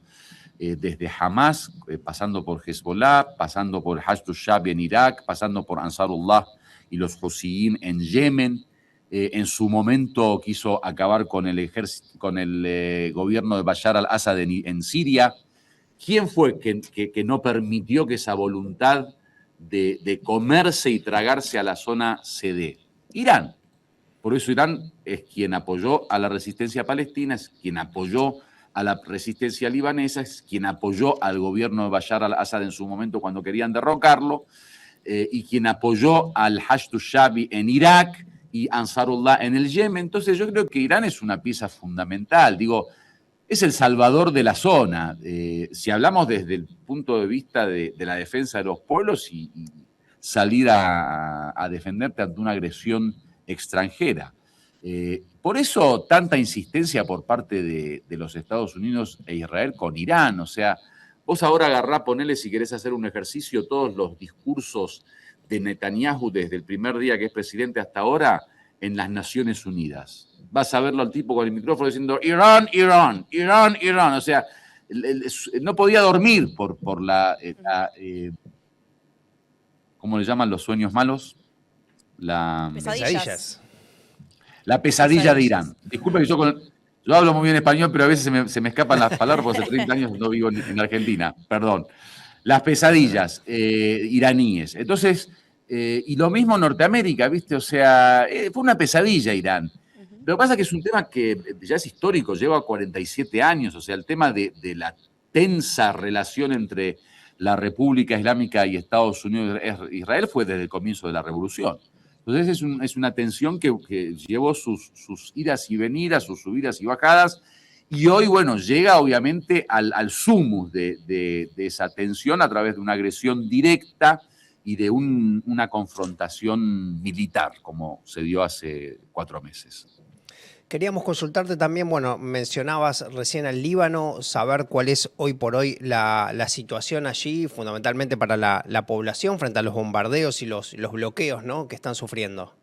desde Hamas, pasando por Hezbollah, pasando por Hashd al-Shaabi en Irak, pasando por Ansarullah y los Hussein en Yemen. En su momento quiso acabar con el gobierno de Bashar al-Assad en Siria. ¿Quién fue que no permitió que esa voluntad de comerse y tragarse a la zona se dé? Irán. Por eso Irán es quien apoyó a la resistencia palestina, es quien apoyó a la resistencia libanesa, es quien apoyó al gobierno de Bashar al-Assad en su momento cuando querían derrocarlo, y quien apoyó al Hashd al-Shaabi en Irak y Ansarullah en el Yemen. Entonces yo creo que Irán es una pieza fundamental, digo, es el salvador de la zona. Si hablamos desde el punto de vista de la defensa de los pueblos y salir a defenderte ante una agresión extranjera. Por eso tanta insistencia por parte de los Estados Unidos e Israel con Irán. O sea, vos ahora agarrá, ponele si querés hacer un ejercicio, todos los discursos de Netanyahu desde el primer día que es presidente hasta ahora en las Naciones Unidas. Vas a verlo al tipo con el micrófono diciendo Irán, Irán, Irán, Irán. O sea, no podía dormir por la ¿cómo le llaman los sueños malos? Pesadillas. La pesadilla de Irán. Disculpe que yo hablo muy bien español, pero a veces se me escapan las palabras porque hace 30 años no vivo en Argentina. Perdón. Las pesadillas iraníes. Entonces, y lo mismo Norteamérica, ¿viste? O sea, fue una pesadilla Irán. Lo que pasa es que es un tema que ya es histórico, lleva 47 años. O sea, el tema de la tensa relación entre la República Islámica y Estados Unidos e Israel fue desde el comienzo de la revolución. Entonces es una tensión que llevó sus idas y venidas, sus subidas y bajadas, y hoy, bueno, llega obviamente al sumus de esa tensión a través de una agresión directa y de una confrontación militar, como se dio hace 4 meses. Queríamos consultarte también, bueno, mencionabas recién al Líbano, saber cuál es hoy por hoy la situación allí, fundamentalmente para la población, frente a los bombardeos y los bloqueos, ¿no?, que están sufriendo.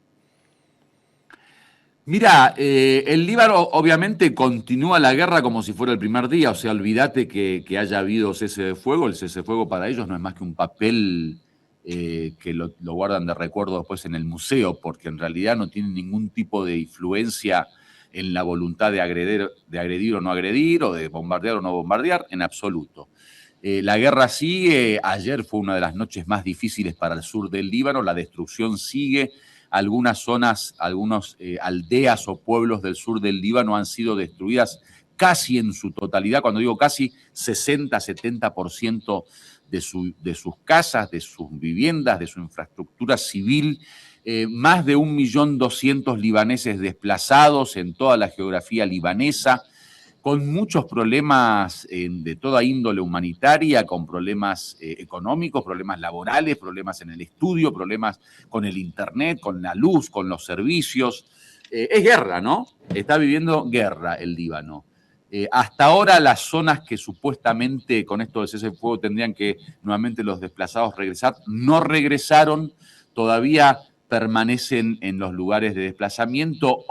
Mirá, el Líbano obviamente continúa la guerra como si fuera el primer día, o sea, olvídate que haya habido cese de fuego. El cese de fuego para ellos no es más que un papel que lo guardan de recuerdo después en el museo, porque en realidad no tienen ningún tipo de influencia en la voluntad de agredir o no agredir, o de bombardear o no bombardear, en absoluto. La guerra sigue. Ayer fue una de las noches más difíciles para el sur del Líbano, la destrucción sigue. Algunas zonas, algunas aldeas o pueblos del sur del Líbano han sido destruidas casi en su totalidad. Cuando digo casi, 60-70% de sus casas, de sus viviendas, de su infraestructura civil. Más de 1.200.000 libaneses desplazados en toda la geografía libanesa, con muchos problemas de toda índole humanitaria, con problemas económicos, problemas laborales, problemas en el estudio, problemas con el Internet, con la luz, con los servicios. Es guerra, ¿no? Está viviendo guerra el Líbano. Hasta ahora las zonas que supuestamente con esto del cese de fuego tendrían que nuevamente los desplazados regresar, no regresaron, todavía permanecen en los lugares de desplazamiento.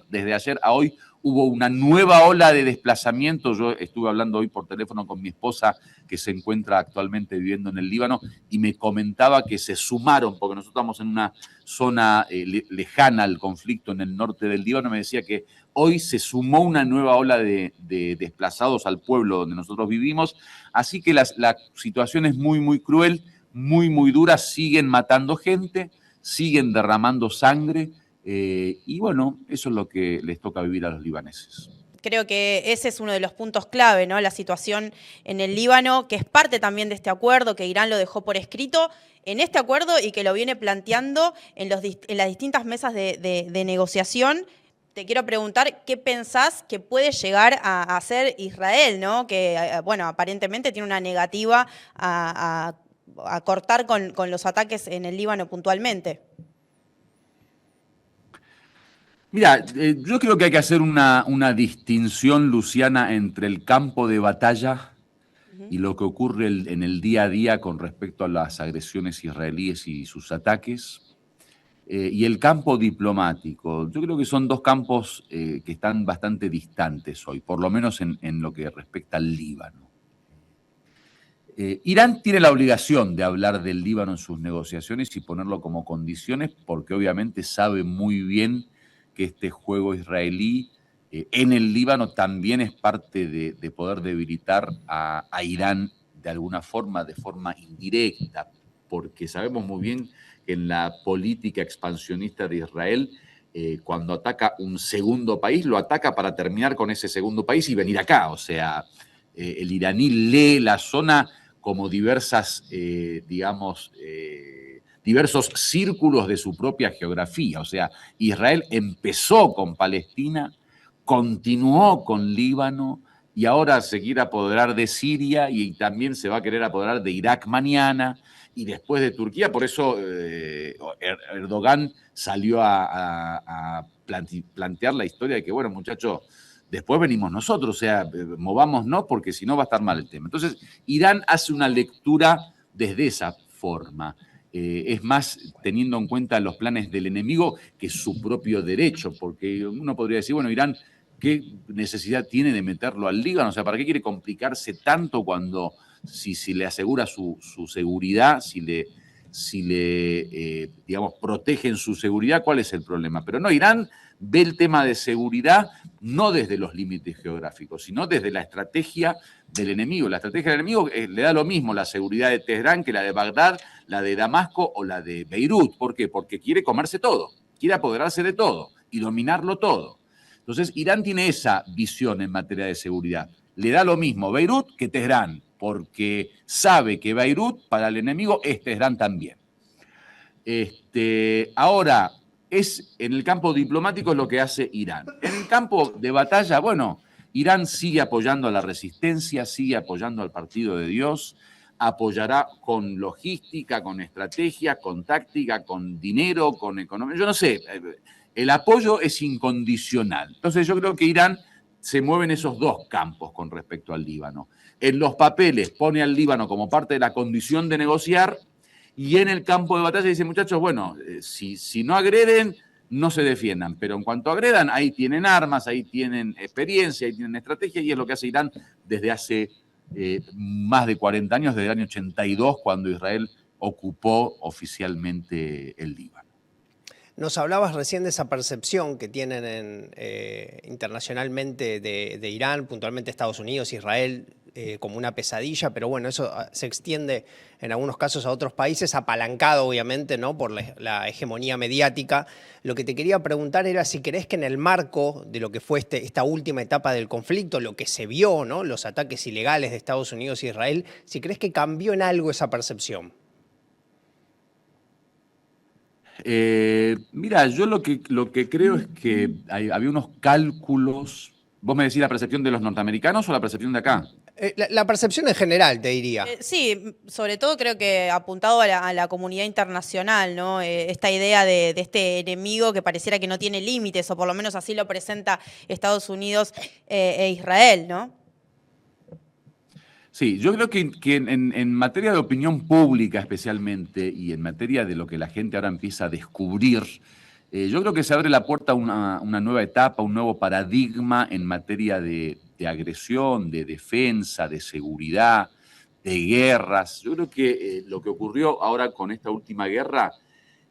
Desde ayer a hoy, hubo una nueva ola de desplazamiento. Yo estuve hablando hoy por teléfono con mi esposa, que se encuentra actualmente viviendo en el Líbano, y me comentaba que se sumaron, porque nosotros estamos en una zona lejana al conflicto en el norte del Líbano. Me decía que hoy se sumó una nueva ola de desplazados al pueblo donde nosotros vivimos. Así que la situación es muy, muy cruel, muy, muy dura. Siguen matando gente, siguen derramando sangre. Y bueno, eso es lo que les toca vivir a los libaneses. Creo que ese es uno de los puntos clave, ¿no? La situación en el Líbano, que es parte también de este acuerdo, que Irán lo dejó por escrito en este acuerdo y que lo viene planteando en las distintas mesas de negociación. Te quiero preguntar qué pensás que puede llegar a hacer Israel, ¿no? Que, bueno, aparentemente tiene una negativa a cortar con los ataques en el Líbano puntualmente. Mira, yo creo que hay que hacer una distinción, Luciana, entre el campo de batalla y lo que ocurre en el día a día con respecto a las agresiones israelíes y sus ataques, y el campo diplomático. Yo creo que son dos campos que están bastante distantes hoy, por lo menos en lo que respecta al Líbano. Irán tiene la obligación de hablar del Líbano en sus negociaciones y ponerlo como condiciones, porque obviamente sabe muy bien que este juego israelí en el Líbano también es parte de poder debilitar a Irán de alguna forma, de forma indirecta, porque sabemos muy bien que en la política expansionista de Israel, cuando ataca un segundo país, lo ataca para terminar con ese segundo país y venir acá. O sea, el iraní lee la zona como diversos círculos de su propia geografía. O sea, Israel empezó con Palestina, continuó con Líbano y ahora se quiere apoderar de Siria y también se va a querer apoderar de Irak mañana y después de Turquía. Por eso Erdogan salió a plantear la historia de que, bueno, muchachos, después venimos nosotros, o sea, movámonos porque si no va a estar mal el tema. Entonces, Irán hace una lectura desde esa forma. Es más, teniendo en cuenta los planes del enemigo que su propio derecho, porque uno podría decir, bueno, Irán, ¿qué necesidad tiene de meterlo al Líbano? O sea, ¿para qué quiere complicarse tanto cuando si le asegura su seguridad, si le digamos, protegen su seguridad, ¿cuál es el problema? Pero no, Irán ve el tema de seguridad no desde los límites geográficos, sino desde la estrategia del enemigo. La estrategia del enemigo le da lo mismo la seguridad de Teherán que la de Bagdad, la de Damasco o la de Beirut. ¿Por qué? Porque quiere comerse todo, quiere apoderarse de todo y dominarlo todo. Entonces, Irán tiene esa visión en materia de seguridad. Le da lo mismo Beirut que Teherán, porque sabe que Beirut para el enemigo es Teherán también. Ahora, en el campo diplomático es lo que hace Irán. En el campo de batalla, bueno, Irán sigue apoyando a la resistencia, sigue apoyando al Partido de Dios, apoyará con logística, con estrategia, con táctica, con dinero, con economía. Yo no sé, el apoyo es incondicional. Entonces yo creo que Irán se mueve en esos dos campos con respecto al Líbano. En los papeles pone al Líbano como parte de la condición de negociar y en el campo de batalla dice, muchachos, bueno, si no agreden, no se defiendan, pero en cuanto agredan, ahí tienen armas, ahí tienen experiencia, ahí tienen estrategia y es lo que hace Irán desde hace más de 40 años, desde el año 82, cuando Israel ocupó oficialmente el Líbano. Nos hablabas recién de esa percepción que tienen internacionalmente de Irán, puntualmente Estados Unidos, Israel, como una pesadilla, pero bueno, eso se extiende en algunos casos a otros países, apalancado obviamente, ¿no?, por la hegemonía mediática. Lo que te quería preguntar era si crees que en el marco de lo que fue esta última etapa del conflicto, lo que se vio, ¿no?, los ataques ilegales de Estados Unidos e Israel, si crees que cambió en algo esa percepción. Mira, yo lo que creo es que había unos cálculos ¿Vos me decís la percepción de los norteamericanos o la percepción de acá? La percepción en general, te diría. Sí, sobre todo creo que apuntado a la comunidad internacional, ¿no? Esta idea de este enemigo que pareciera que no tiene límites, o por lo menos así lo presenta Estados Unidos e Israel, ¿no? Sí, yo creo que en materia de opinión pública especialmente y en materia de lo que la gente ahora empieza a descubrir, yo creo que se abre la puerta a una nueva etapa, un nuevo paradigma en materia de agresión, de defensa, de seguridad, de guerras. Yo creo que lo que ocurrió ahora con esta última guerra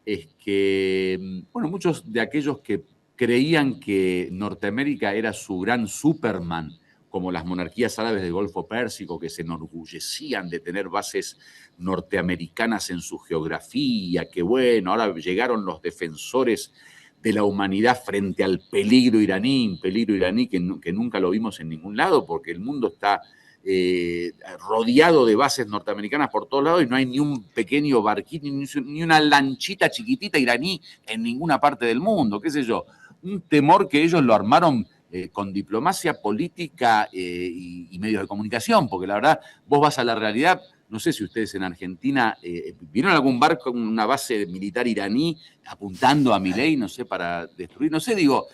es que, bueno, muchos de aquellos que creían que Norteamérica era su gran Superman, como las monarquías árabes del Golfo Pérsico, que se enorgullecían de tener bases norteamericanas en su geografía, que bueno, ahora llegaron los defensores de la humanidad frente al peligro iraní, un peligro iraní que nunca lo vimos en ningún lado, porque el mundo está rodeado de bases norteamericanas por todos lados y no hay ni un pequeño barquito, ni una lanchita chiquitita iraní en ninguna parte del mundo, qué sé yo. Un temor que ellos lo armaron con diplomacia política y medios de comunicación, porque la verdad, vos vas a la realidad, no sé si ustedes en Argentina vieron algún barco, una base militar iraní apuntando a Milei, no sé, para destruir, no sé, digo,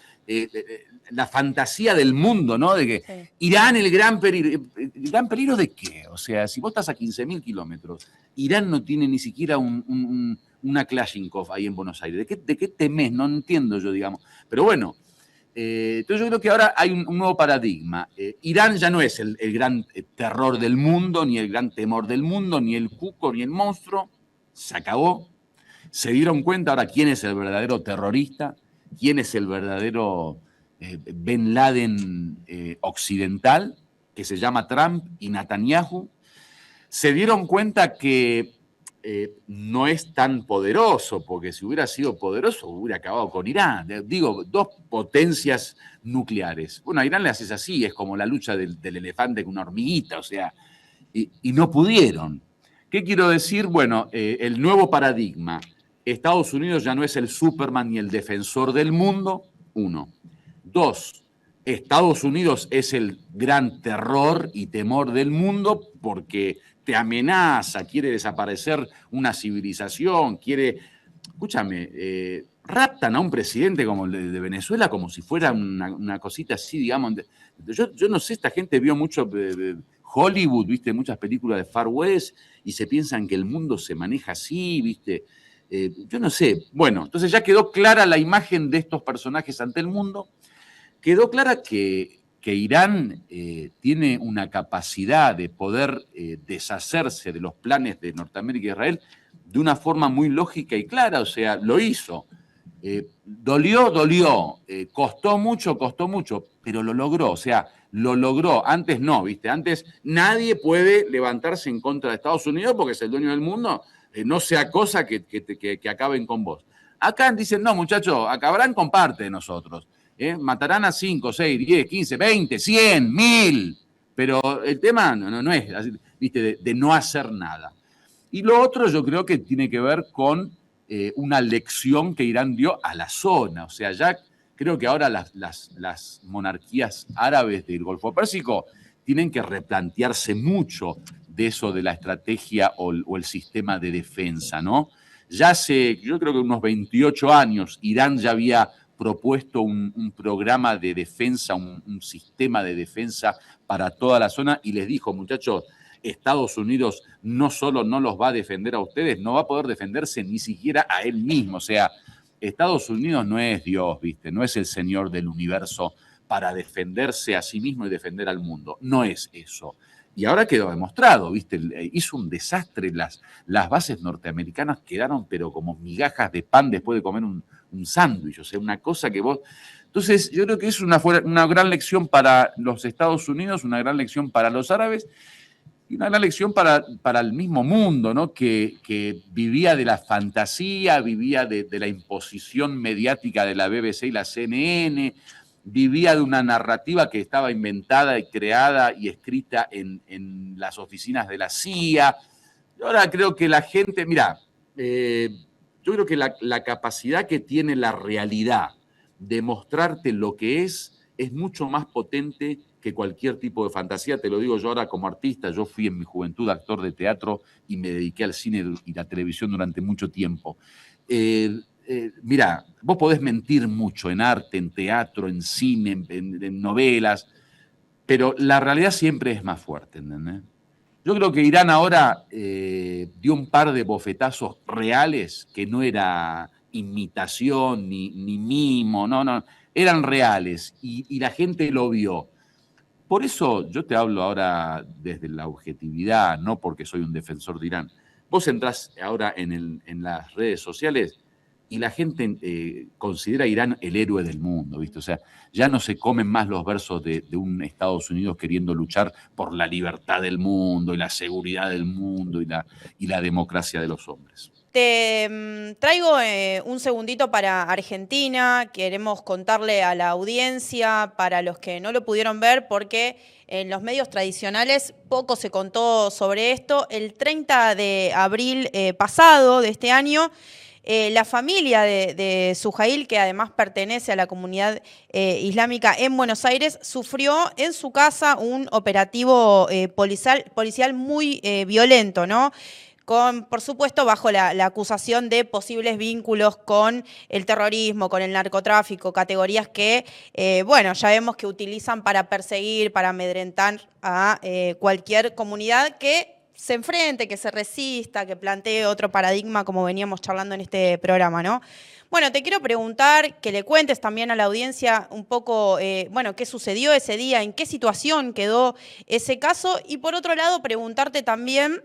la fantasía del mundo, ¿no? De que sí. Irán, el gran peligro. ¿El gran peligro de qué? O sea, si vos estás a 15.000 kilómetros, Irán no tiene ni siquiera una Kalashnikov ahí en Buenos Aires. ¿De qué temés? No entiendo yo, digamos. Pero bueno, entonces yo creo que ahora hay un nuevo paradigma. Irán ya no es el gran terror del mundo, ni el gran temor del mundo, ni el cuco, ni el monstruo. Se acabó. Se dieron cuenta ahora quién es el verdadero terrorista, quién es el verdadero Bin Laden occidental, que se llama Trump y Netanyahu. Se dieron cuenta que no es tan poderoso, porque si hubiera sido poderoso hubiera acabado con Irán. Digo, dos potencias nucleares. Bueno, a Irán le haces así, es como la lucha del elefante con una hormiguita, o sea, y no pudieron. ¿Qué quiero decir? Bueno, el nuevo paradigma. Estados Unidos ya no es el Superman ni el defensor del mundo, uno. Dos, Estados Unidos es el gran terror y temor del mundo porque te quiere desaparecer una civilización, escúchame, raptan a un presidente como el de Venezuela como si fuera una cosita así, digamos. Yo no sé, esta gente vio mucho Hollywood, viste, muchas películas de Far West y se piensan que el mundo se maneja así, viste. Yo no sé. Bueno, entonces ya quedó clara la imagen de estos personajes ante el mundo. Quedó clara que Irán tiene una capacidad de poder deshacerse de los planes de Norteamérica e Israel de una forma muy lógica y clara, o sea, lo hizo. Dolió, costó mucho, pero lo logró, o sea, lo logró. Antes no, ¿viste? Antes nadie puede levantarse en contra de Estados Unidos porque es el dueño del mundo, no sea cosa que acaben con vos. Acá dicen, no, muchachos, acabarán con parte de nosotros. Matarán a 5, 6, 10, 15, 20, 100, 1000. Pero el tema no es así, ¿viste? De no hacer nada. Y lo otro yo creo que tiene que ver con una lección que Irán dio a la zona. O sea, ya creo que ahora las monarquías árabes del Golfo Pérsico tienen que replantearse mucho de eso de la estrategia o el sistema de defensa, ¿no? Ya hace, yo creo que unos 28 años, Irán ya había propuesto un programa de defensa, un sistema de defensa para toda la zona y les dijo, muchachos, Estados Unidos no solo no los va a defender a ustedes, no va a poder defenderse ni siquiera a él mismo. O sea, Estados Unidos no es Dios, ¿viste? No es el señor del universo para defenderse a sí mismo y defender al mundo. No es eso. Y ahora quedó demostrado, ¿viste? Hizo un desastre, las bases norteamericanas quedaron pero como migajas de pan después de comer un sándwich, o sea, una cosa que vos... Entonces, yo creo que es una gran lección para los Estados Unidos, una gran lección para los árabes y una gran lección para el mismo mundo, ¿no? Que vivía de la fantasía, vivía de la imposición mediática de la BBC y la CNN, vivía de una narrativa que estaba inventada y creada y escrita en las oficinas de la CIA. Ahora creo que la gente, mira, yo creo que la capacidad que tiene la realidad de mostrarte lo que es es mucho más potente que cualquier tipo de fantasía. Te lo digo yo ahora como artista. Yo fui en mi juventud actor de teatro y me dediqué al cine y la televisión durante mucho tiempo. Mirá, vos podés mentir mucho en arte, en teatro, en cine, en novelas, pero la realidad siempre es más fuerte, ¿entendés? Yo creo que Irán ahora dio un par de bofetazos reales que no era imitación ni mimo, no, eran reales y la gente lo vio. Por eso yo te hablo ahora desde la objetividad, no porque soy un defensor de Irán. Vos entrás ahora en las redes sociales y la gente considera a Irán el héroe del mundo, ¿viste? O sea, ya no se comen más los versos de un Estados Unidos queriendo luchar por la libertad del mundo y la seguridad del mundo y la democracia de los hombres. Te traigo un segundito para Argentina. Queremos contarle a la audiencia, para los que no lo pudieron ver, porque en los medios tradicionales poco se contó sobre esto. El 30 de abril pasado de este año, la familia de Sujail, que además pertenece a la comunidad islámica en Buenos Aires, sufrió en su casa un operativo policial muy violento, ¿no? Por supuesto, bajo la acusación de posibles vínculos con el terrorismo, con el narcotráfico, categorías que, ya vemos que utilizan para perseguir, para amedrentar a cualquier comunidad que se enfrente, que se resista, que plantee otro paradigma, como veníamos charlando en este programa, ¿no? Bueno, te quiero preguntar, que le cuentes también a la audiencia un poco, qué sucedió ese día, en qué situación quedó ese caso, y por otro lado, preguntarte también,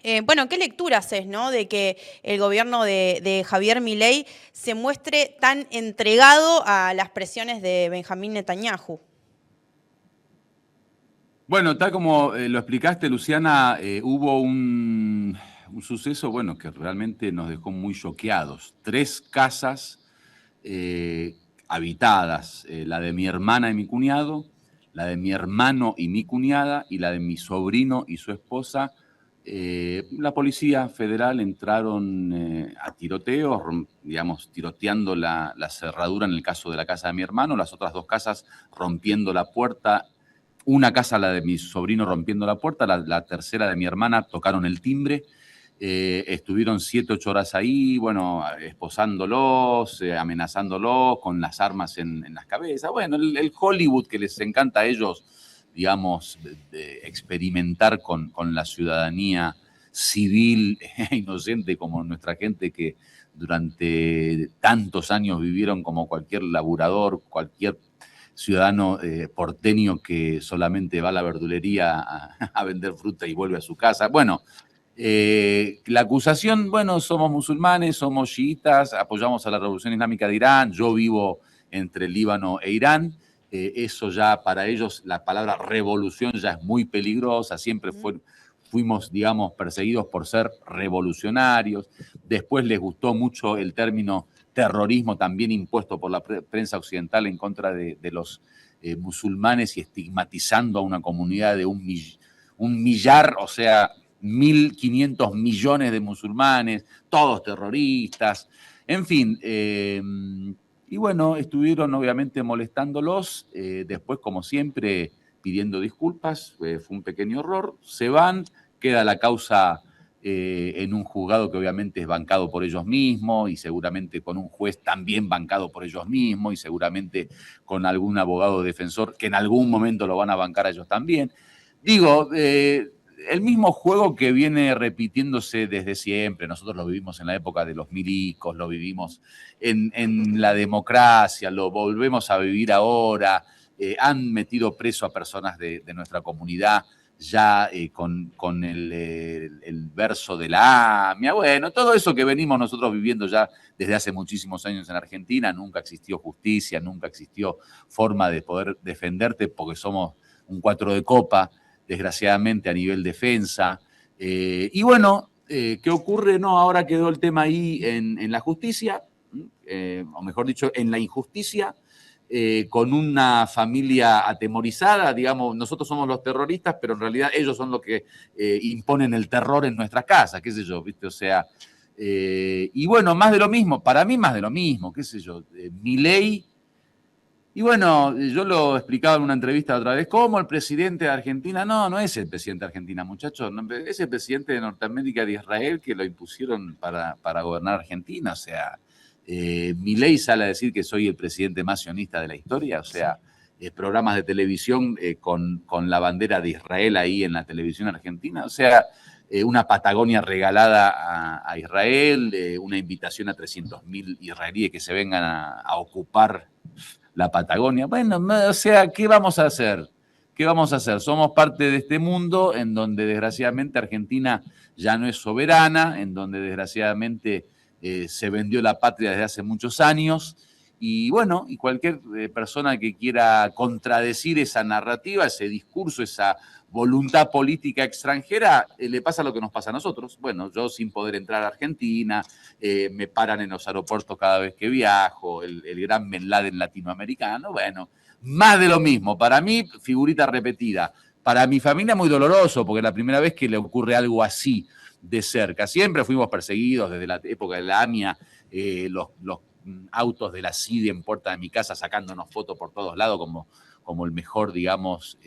¿qué lectura haces, ¿no?, de que el gobierno de Javier Milei se muestre tan entregado a las presiones de Benjamín Netanyahu? Bueno, tal como lo explicaste, Luciana, hubo un suceso, que realmente nos dejó muy choqueados. 3 casas habitadas, la de mi hermana y mi cuñado, la de mi hermano y mi cuñada, y la de mi sobrino y su esposa. La Policía Federal entraron a tiroteos, tiroteando la cerradura en el caso de la casa de mi hermano, las otras 2 casas rompiendo la puerta. Una casa, la de mi sobrino, rompiendo la puerta, la tercera de mi hermana, tocaron el timbre, estuvieron 7, 8 horas ahí, esposándolos, amenazándolos con las armas en las cabezas. El Hollywood que les encanta a ellos, de experimentar con la ciudadanía civil e inocente como nuestra gente, que durante tantos años vivieron como cualquier laburador, cualquier ciudadano porteño que solamente va a la verdulería a vender fruta y vuelve a su casa. La acusación, somos musulmanes, somos chiitas, apoyamos a la Revolución Islámica de Irán, yo vivo entre Líbano e Irán. Eso ya para ellos, la palabra revolución ya es muy peligrosa, siempre fuimos, perseguidos por ser revolucionarios. Después les gustó mucho el término terrorismo, también impuesto por la prensa occidental en contra de los musulmanes, y estigmatizando a una comunidad de un millar, o sea, 1.500 millones de musulmanes, todos terroristas, en fin. Estuvieron obviamente molestándolos, después, como siempre, pidiendo disculpas, fue un pequeño error, se van, queda la causa en un juzgado que obviamente es bancado por ellos mismos, y seguramente con un juez también bancado por ellos mismos, y seguramente con algún abogado defensor que en algún momento lo van a bancar a ellos también. El mismo juego que viene repitiéndose desde siempre. Nosotros lo vivimos en la época de los milicos, lo vivimos en la democracia, lo volvemos a vivir ahora. Han metido preso a personas de nuestra comunidad ya con el verso de la AMIA. Todo eso que venimos nosotros viviendo ya desde hace muchísimos años en Argentina. Nunca existió justicia, nunca existió forma de poder defenderte porque somos un 4 de copa, desgraciadamente, a nivel defensa. ¿Qué ocurre? Ahora quedó el tema ahí en la justicia, o mejor dicho, en la injusticia, con una familia atemorizada. Nosotros somos los terroristas, pero en realidad ellos son los que imponen el terror en nuestras casas, qué sé yo, ¿viste? O sea, más de lo mismo, para mí más de lo mismo, qué sé yo. Milei Y bueno, yo lo explicaba en una entrevista otra vez, ¿cómo el presidente de Argentina? No, no es el presidente de Argentina, muchachos, no, es el presidente de Norteamérica, de Israel, que lo impusieron para gobernar Argentina. O sea, Milei sale a decir que soy el presidente más sionista de la historia, o sea, programas de televisión con la bandera de Israel ahí en la televisión argentina, o sea, una Patagonia regalada a Israel, una invitación a 300.000 israelíes que se vengan a ocupar la Patagonia. Bueno, o sea, ¿qué vamos a hacer? ¿Qué vamos a hacer? Somos parte de este mundo en donde desgraciadamente Argentina ya no es soberana, en donde desgraciadamente se vendió la patria desde hace muchos años. Y bueno, y cualquier persona que quiera contradecir esa narrativa, ese discurso, esa voluntad política extranjera, le pasa lo que nos pasa a nosotros. Bueno, yo sin poder entrar a Argentina, me paran en los aeropuertos cada vez que viajo, el gran Bin Laden latinoamericano, bueno, más de lo mismo. Para mí, figurita repetida. Para mi familia muy doloroso, porque es la primera vez que le ocurre algo así de cerca. Siempre fuimos perseguidos desde la época de la AMIA, los autos de la CIDE en puerta de mi casa sacándonos fotos por todos lados como el mejor, digamos,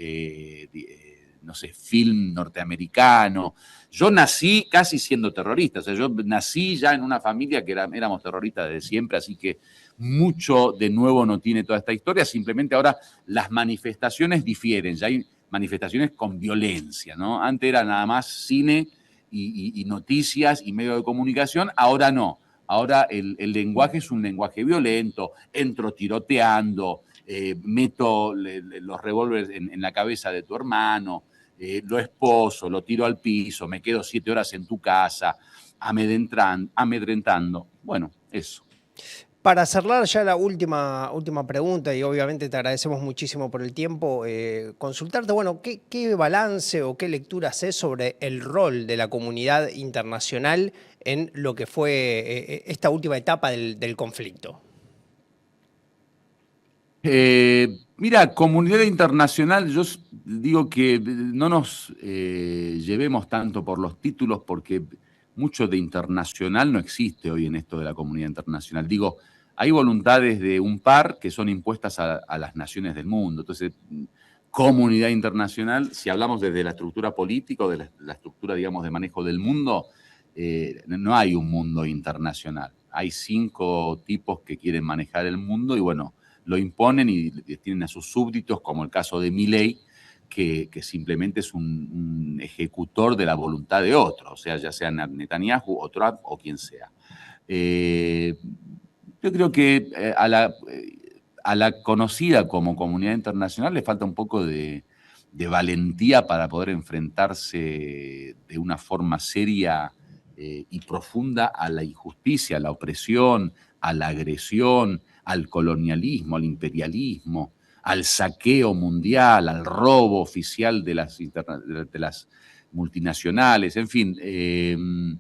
no sé, film norteamericano. Yo nací casi siendo terrorista, o sea, yo nací ya en una familia que éramos terroristas desde siempre, así que mucho de nuevo no tiene toda esta historia, simplemente ahora las manifestaciones difieren, ya hay manifestaciones con violencia, ¿no? Antes era nada más cine y noticias y medios de comunicación, ahora no. Ahora el lenguaje es un lenguaje violento, entro tiroteando, meto los revólveres en la cabeza de tu hermano, lo esposo, lo tiro al piso, me quedo 7 horas en tu casa, amedrentando. Bueno, eso. Para cerrar ya la última pregunta, y obviamente te agradecemos muchísimo por el tiempo, consultarte, bueno, ¿qué balance o qué lectura haces sobre el rol de la comunidad internacional en lo que fue esta última etapa del conflicto? Mira, comunidad internacional, yo digo que no nos llevemos tanto por los títulos porque mucho de internacional no existe hoy en esto de la comunidad internacional. Digo, hay voluntades de un par que son impuestas a las naciones del mundo. Entonces, comunidad internacional, si hablamos desde la estructura política o de la estructura, digamos, de manejo del mundo, no hay un mundo internacional. Hay 5 tipos que quieren manejar el mundo y bueno, lo imponen y tienen a sus súbditos, como el caso de Milei, que simplemente es un ejecutor de la voluntad de otro, o sea, ya sea Netanyahu o Trump o quien sea. Yo creo que a la conocida como comunidad internacional le falta un poco de valentía para poder enfrentarse de una forma seria y profunda a la injusticia, a la opresión, a la agresión, al colonialismo, al imperialismo, al saqueo mundial, al robo oficial de las multinacionales, en fin.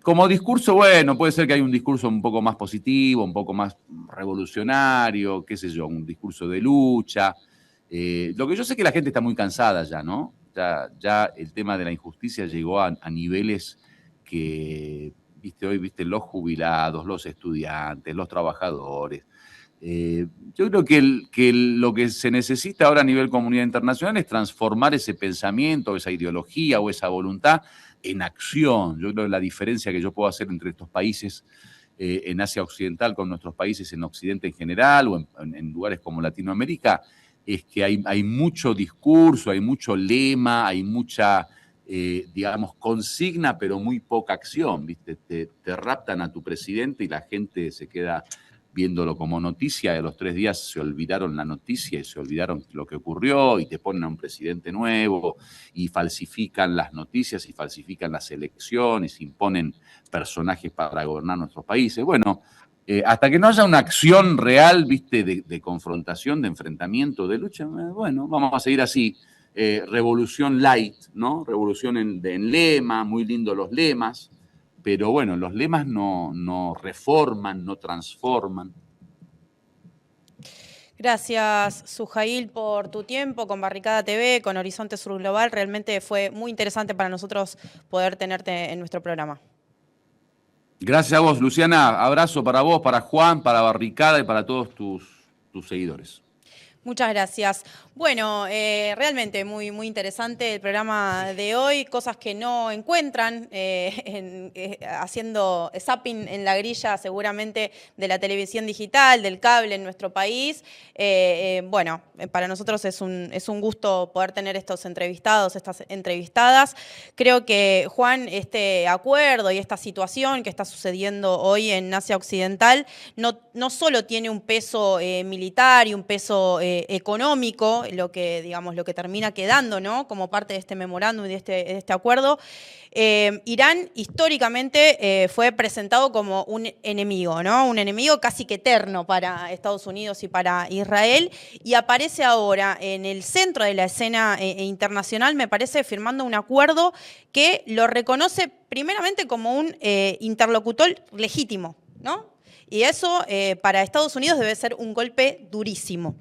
Como discurso, bueno, puede ser que hay un discurso un poco más positivo, un poco más revolucionario, qué sé yo, un discurso de lucha. Lo que yo sé es que la gente está muy cansada ya, ¿no? Ya el tema de la injusticia llegó a niveles que, viste, los jubilados, los estudiantes, los trabajadores. Yo creo que lo que se necesita ahora a nivel comunidad internacional es transformar ese pensamiento, esa ideología o esa voluntad en acción. Yo creo que la diferencia que yo puedo hacer entre estos países en Asia Occidental con nuestros países en Occidente en general o en lugares como Latinoamérica es que hay mucho discurso, hay mucho lema, hay mucha, digamos, consigna, pero muy poca acción, ¿viste? Te raptan a tu presidente y la gente se queda viéndolo como noticia, y a los 3 días se olvidaron la noticia y se olvidaron lo que ocurrió y te ponen a un presidente nuevo y falsifican las noticias y falsifican las elecciones, imponen personajes para gobernar nuestros países. Bueno, hasta que no haya una acción real, viste, de confrontación, de enfrentamiento, de lucha, bueno, vamos a seguir así. Revolución light, ¿no? Revolución en lema, muy lindos los lemas, pero bueno, los lemas no reforman, no transforman. Gracias, Sujail, por tu tiempo con Barricada TV, con Horizonte Sur Global. Realmente fue muy interesante para nosotros poder tenerte en nuestro programa. Gracias a vos, Luciana. Abrazo para vos, para Juan, para Barricada y para todos tus seguidores. Muchas gracias. Bueno, realmente muy interesante el programa de hoy, cosas que no encuentran haciendo zapping en la grilla seguramente de la televisión digital, del cable en nuestro país. Bueno, para nosotros es un gusto poder tener estos entrevistados, estas entrevistadas. Creo que, Juan, este acuerdo y esta situación que está sucediendo hoy en Asia Occidental no solo tiene un peso militar y un peso económico, lo que termina quedando, ¿no?, como parte de este memorándum y de este acuerdo. Irán históricamente fue presentado como un enemigo, ¿no? Un enemigo casi que eterno para Estados Unidos y para Israel, y aparece ahora en el centro de la escena internacional, me parece, firmando un acuerdo que lo reconoce primeramente como un interlocutor legítimo, ¿no? Y eso para Estados Unidos debe ser un golpe durísimo.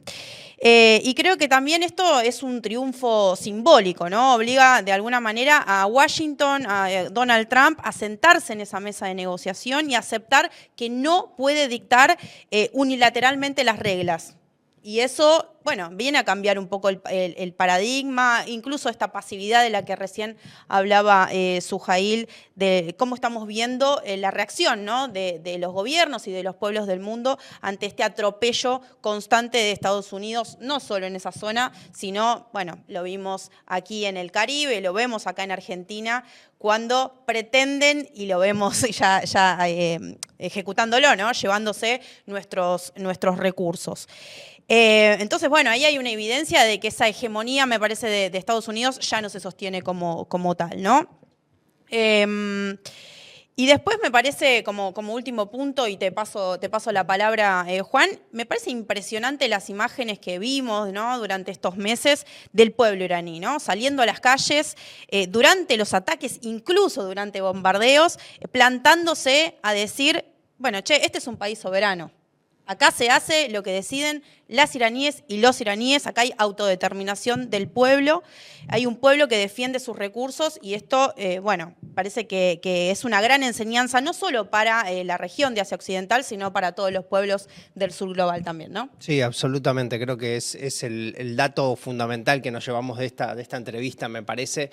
Y creo que también esto es un triunfo simbólico, ¿no? Obliga de alguna manera a Washington, a Donald Trump, a sentarse en esa mesa de negociación y aceptar que no puede dictar unilateralmente las reglas. Y eso, bueno, viene a cambiar un poco el paradigma, incluso esta pasividad de la que recién hablaba Suhail, de cómo estamos viendo la reacción, ¿no?, de los gobiernos y de los pueblos del mundo ante este atropello constante de Estados Unidos, no solo en esa zona, sino, bueno, lo vimos aquí en el Caribe, lo vemos acá en Argentina, cuando pretenden, y lo vemos ya ejecutándolo, ¿no?, llevándose nuestros recursos. Entonces, bueno, ahí hay una evidencia de que esa hegemonía, me parece, de Estados Unidos ya no se sostiene como tal, ¿no? Y después me parece, como último punto, y te paso la palabra, Juan, me parece impresionante las imágenes que vimos, ¿no?, durante estos meses del pueblo iraní, ¿no?, saliendo a las calles durante los ataques, incluso durante bombardeos, plantándose a decir, bueno, este es un país soberano. Acá se hace lo que deciden las iraníes y los iraníes, acá hay autodeterminación del pueblo, hay un pueblo que defiende sus recursos y esto, bueno, parece que es una gran enseñanza no solo para la región de Asia Occidental, sino para todos los pueblos del sur global también, ¿no? Sí, absolutamente, creo que es el dato fundamental que nos llevamos de esta entrevista, me parece,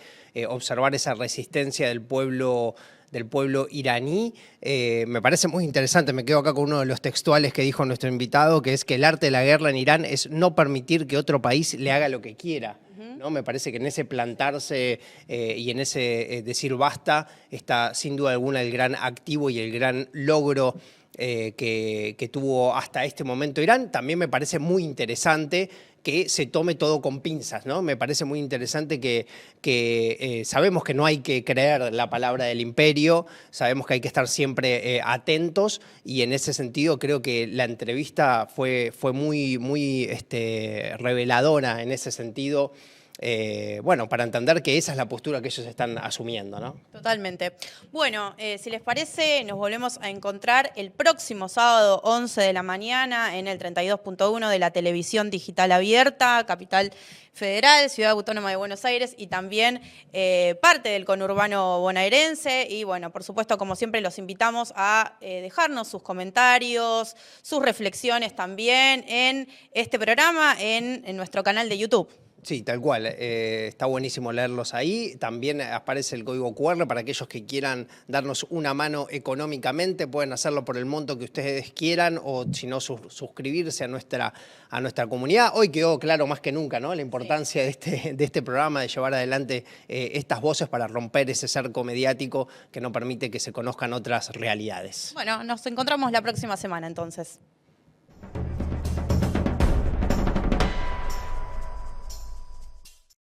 observar esa resistencia del pueblo iraní. Me parece muy interesante, me quedo acá con uno de los textuales que dijo nuestro invitado, que es que el arte de la guerra en Irán es no permitir que otro país le haga lo que quiera. ¿No? Me parece que en ese plantarse y en ese decir basta está sin duda alguna el gran activo y el gran logro que tuvo hasta este momento Irán. También me parece muy interesante que se tome todo con pinzas, ¿no? Me parece muy interesante que sabemos que no hay que creer la palabra del imperio, sabemos que hay que estar siempre atentos, y en ese sentido creo que la entrevista fue muy reveladora en ese sentido. Bueno, para entender que esa es la postura que ellos están asumiendo, ¿no? Totalmente. Bueno, si les parece, nos volvemos a encontrar el próximo sábado, 11 de la mañana, en el 32.1 de la televisión digital abierta, Capital Federal, Ciudad Autónoma de Buenos Aires, y también parte del conurbano bonaerense. Y bueno, por supuesto, como siempre, los invitamos a dejarnos sus comentarios, sus reflexiones también en este programa, en nuestro canal de YouTube. Sí, tal cual. Está buenísimo leerlos ahí. También aparece el código QR para aquellos que quieran darnos una mano económicamente. Pueden hacerlo por el monto que ustedes quieran, o si no, suscribirse a nuestra comunidad. Hoy quedó claro más que nunca, ¿no?, la importancia de este programa, de llevar adelante estas voces para romper ese cerco mediático que no permite que se conozcan otras realidades. Bueno, nos encontramos la próxima semana entonces.